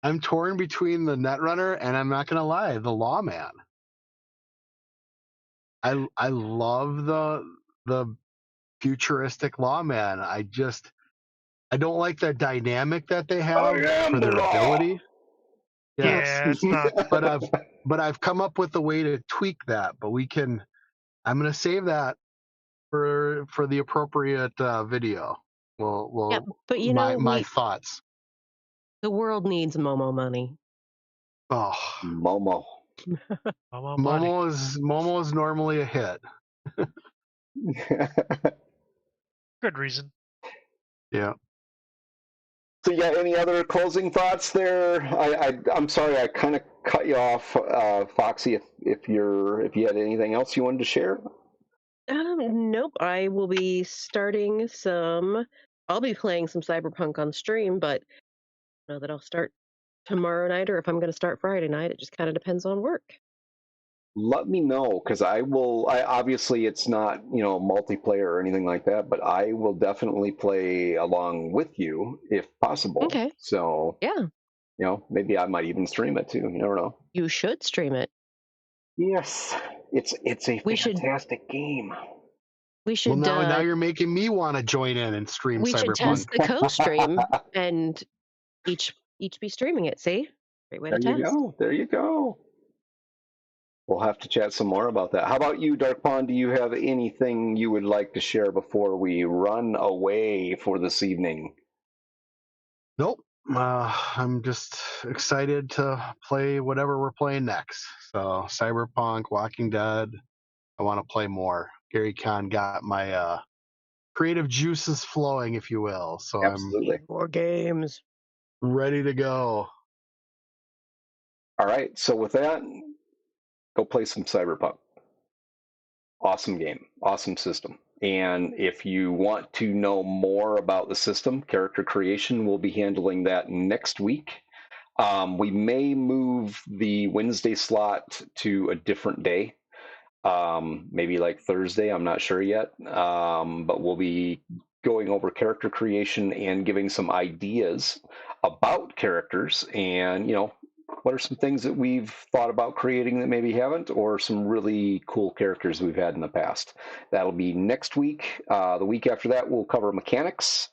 I'm torn between the Netrunner and I'm not gonna lie, the Lawman. I love the futuristic Lawman. I don't like the dynamic that they I have am for the their law. ability. Yes, Yeah, it's not. but I've come up with a way to tweak that. But I'm gonna save that for the appropriate video. Yeah, Well, but my we thoughts. the world needs Momo money. Oh, Momo. Momo money. Momo is normally a hit. Good reason. Yeah. So yeah, any other closing thoughts there? I'm sorry, I kind of cut you off, Foxy. If you had anything else you wanted to share. Nope. I will be starting some. I'll be playing some Cyberpunk on stream, but I know that I'll start tomorrow night or if I'm going to start Friday night. It just kind of depends on work. Let me know because I will. I obviously it's not multiplayer or anything like that, but I will definitely play along with you if possible. Okay. So Yeah. maybe I might even stream it too. You never know. You should stream it. Yes, it's a We should. fantastic game. We Well, should. now you're making me want to join in and stream We should Cyberpunk. test the co-stream and each be streaming it. See, great way to There you test. go. There you go. We'll have to chat some more about that. How about you, Dark Pond? Do you have anything you would like to share before we run away for this evening? Nope. I'm just excited to play whatever we're playing next. So Cyberpunk, Walking Dead. I want to play more. Gary Con got my creative juices flowing, if you will. So I'm Absolutely. More games. ready to go. All right. So with that, go play some Cyberpunk. Awesome game, awesome system. And if you want to know more about the system, character creation, we'll be handling that next week. We may move the Wednesday slot to a different day, maybe like Thursday. I'm not sure yet, but we'll be going over character creation and giving some ideas about characters, and what are some things that we've thought about creating that maybe haven't, or some really cool characters we've had in the past. That'll be next week. The week after that, we'll cover mechanics,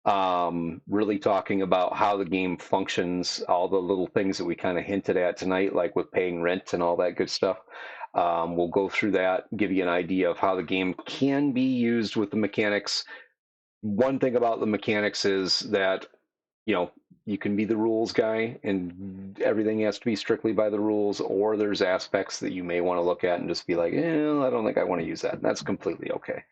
really talking about how the game functions, all the little things that we kind of hinted at tonight, like with paying rent and all that good stuff. We'll go through that, give you an idea of how the game can be used with the mechanics. One thing about the mechanics is that, you can be the rules guy and everything has to be strictly by the rules, or there's aspects that you may want to look at and just be like, I don't think I want to use that. And that's completely okay.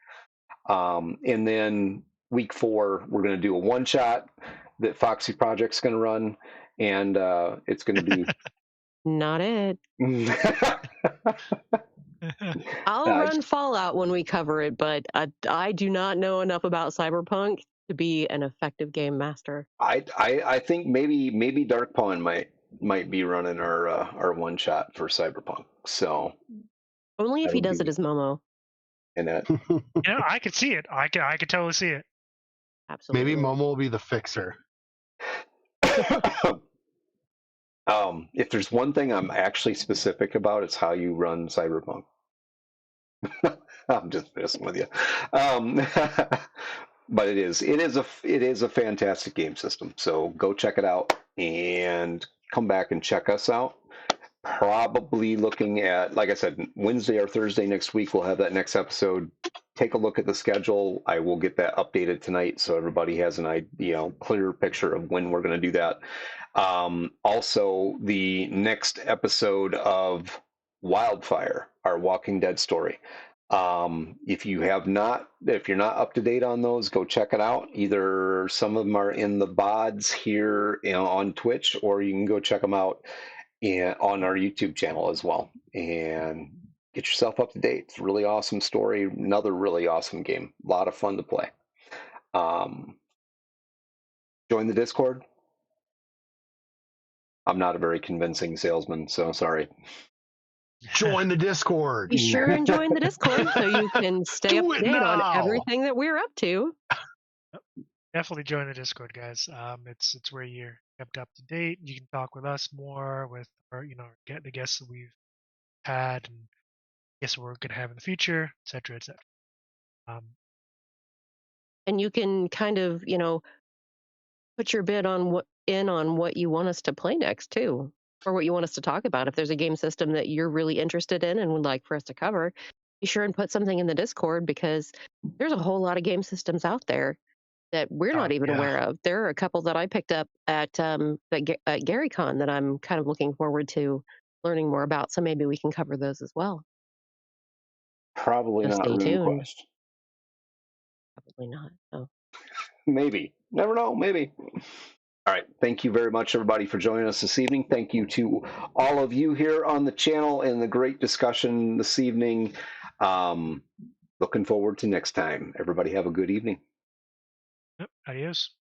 And then week 4, we're going to do a one shot that Foxy Project's going to run, and it's going to be. Not it. I'll uh, run Fallout when we cover it, but I do not know enough about Cyberpunk to be an effective game master. I think maybe Dark Pawn might be running our one shot for Cyberpunk. So Only if he that'll does it be as Momo. in that. I could see it. I could totally see it. Absolutely. Maybe Momo will be the fixer. If there's one thing I'm actually specific about, it's how you run Cyberpunk. I'm just messing with you. But it is a fantastic game system. So go check it out and come back and check us out. Probably looking at, like I said, Wednesday or Thursday next week, we'll have that next episode. Take a look at the schedule. I will get that updated tonight so everybody has an idea, clear picture of when we're going to do that. Also, the next episode of Wildfire, our Walking Dead story. If you're not up to date on those, go check it out. Either some of them are in the VODs here, on Twitch, or you can go check them out on our YouTube channel as well, and get yourself up to date. It's a really awesome story. Another really awesome game. A lot of fun to play. Join the Discord. I'm not a very convincing salesman, so sorry. Join the Discord. Be sure and join the Discord so you can stay up Do to it date on now. everything that we're up to. Definitely join the Discord, guys. It's where you're kept up to date. You can talk with us more, with our get the guests that we've had and guests we're gonna have in the future, etc., etc. And you can kind of, put your bid on what you want us to play next too, or what you want us to talk about. If there's a game system that you're really interested in and would like for us to cover, be sure and put something in the Discord, because there's a whole lot of game systems out there that we're not even yeah. aware of. There are a couple that I picked up at GaryCon that I'm kind of looking forward to learning more about. So maybe we can cover those as well. Probably So not stay tuned. RuneQuest. Probably not. Oh. Maybe. Never know. Maybe. All right. Thank you very much, everybody, for joining us this evening. Thank you to all of you here on the channel and the great discussion this evening. Looking forward to next time. Everybody have a good evening. Yep, adios.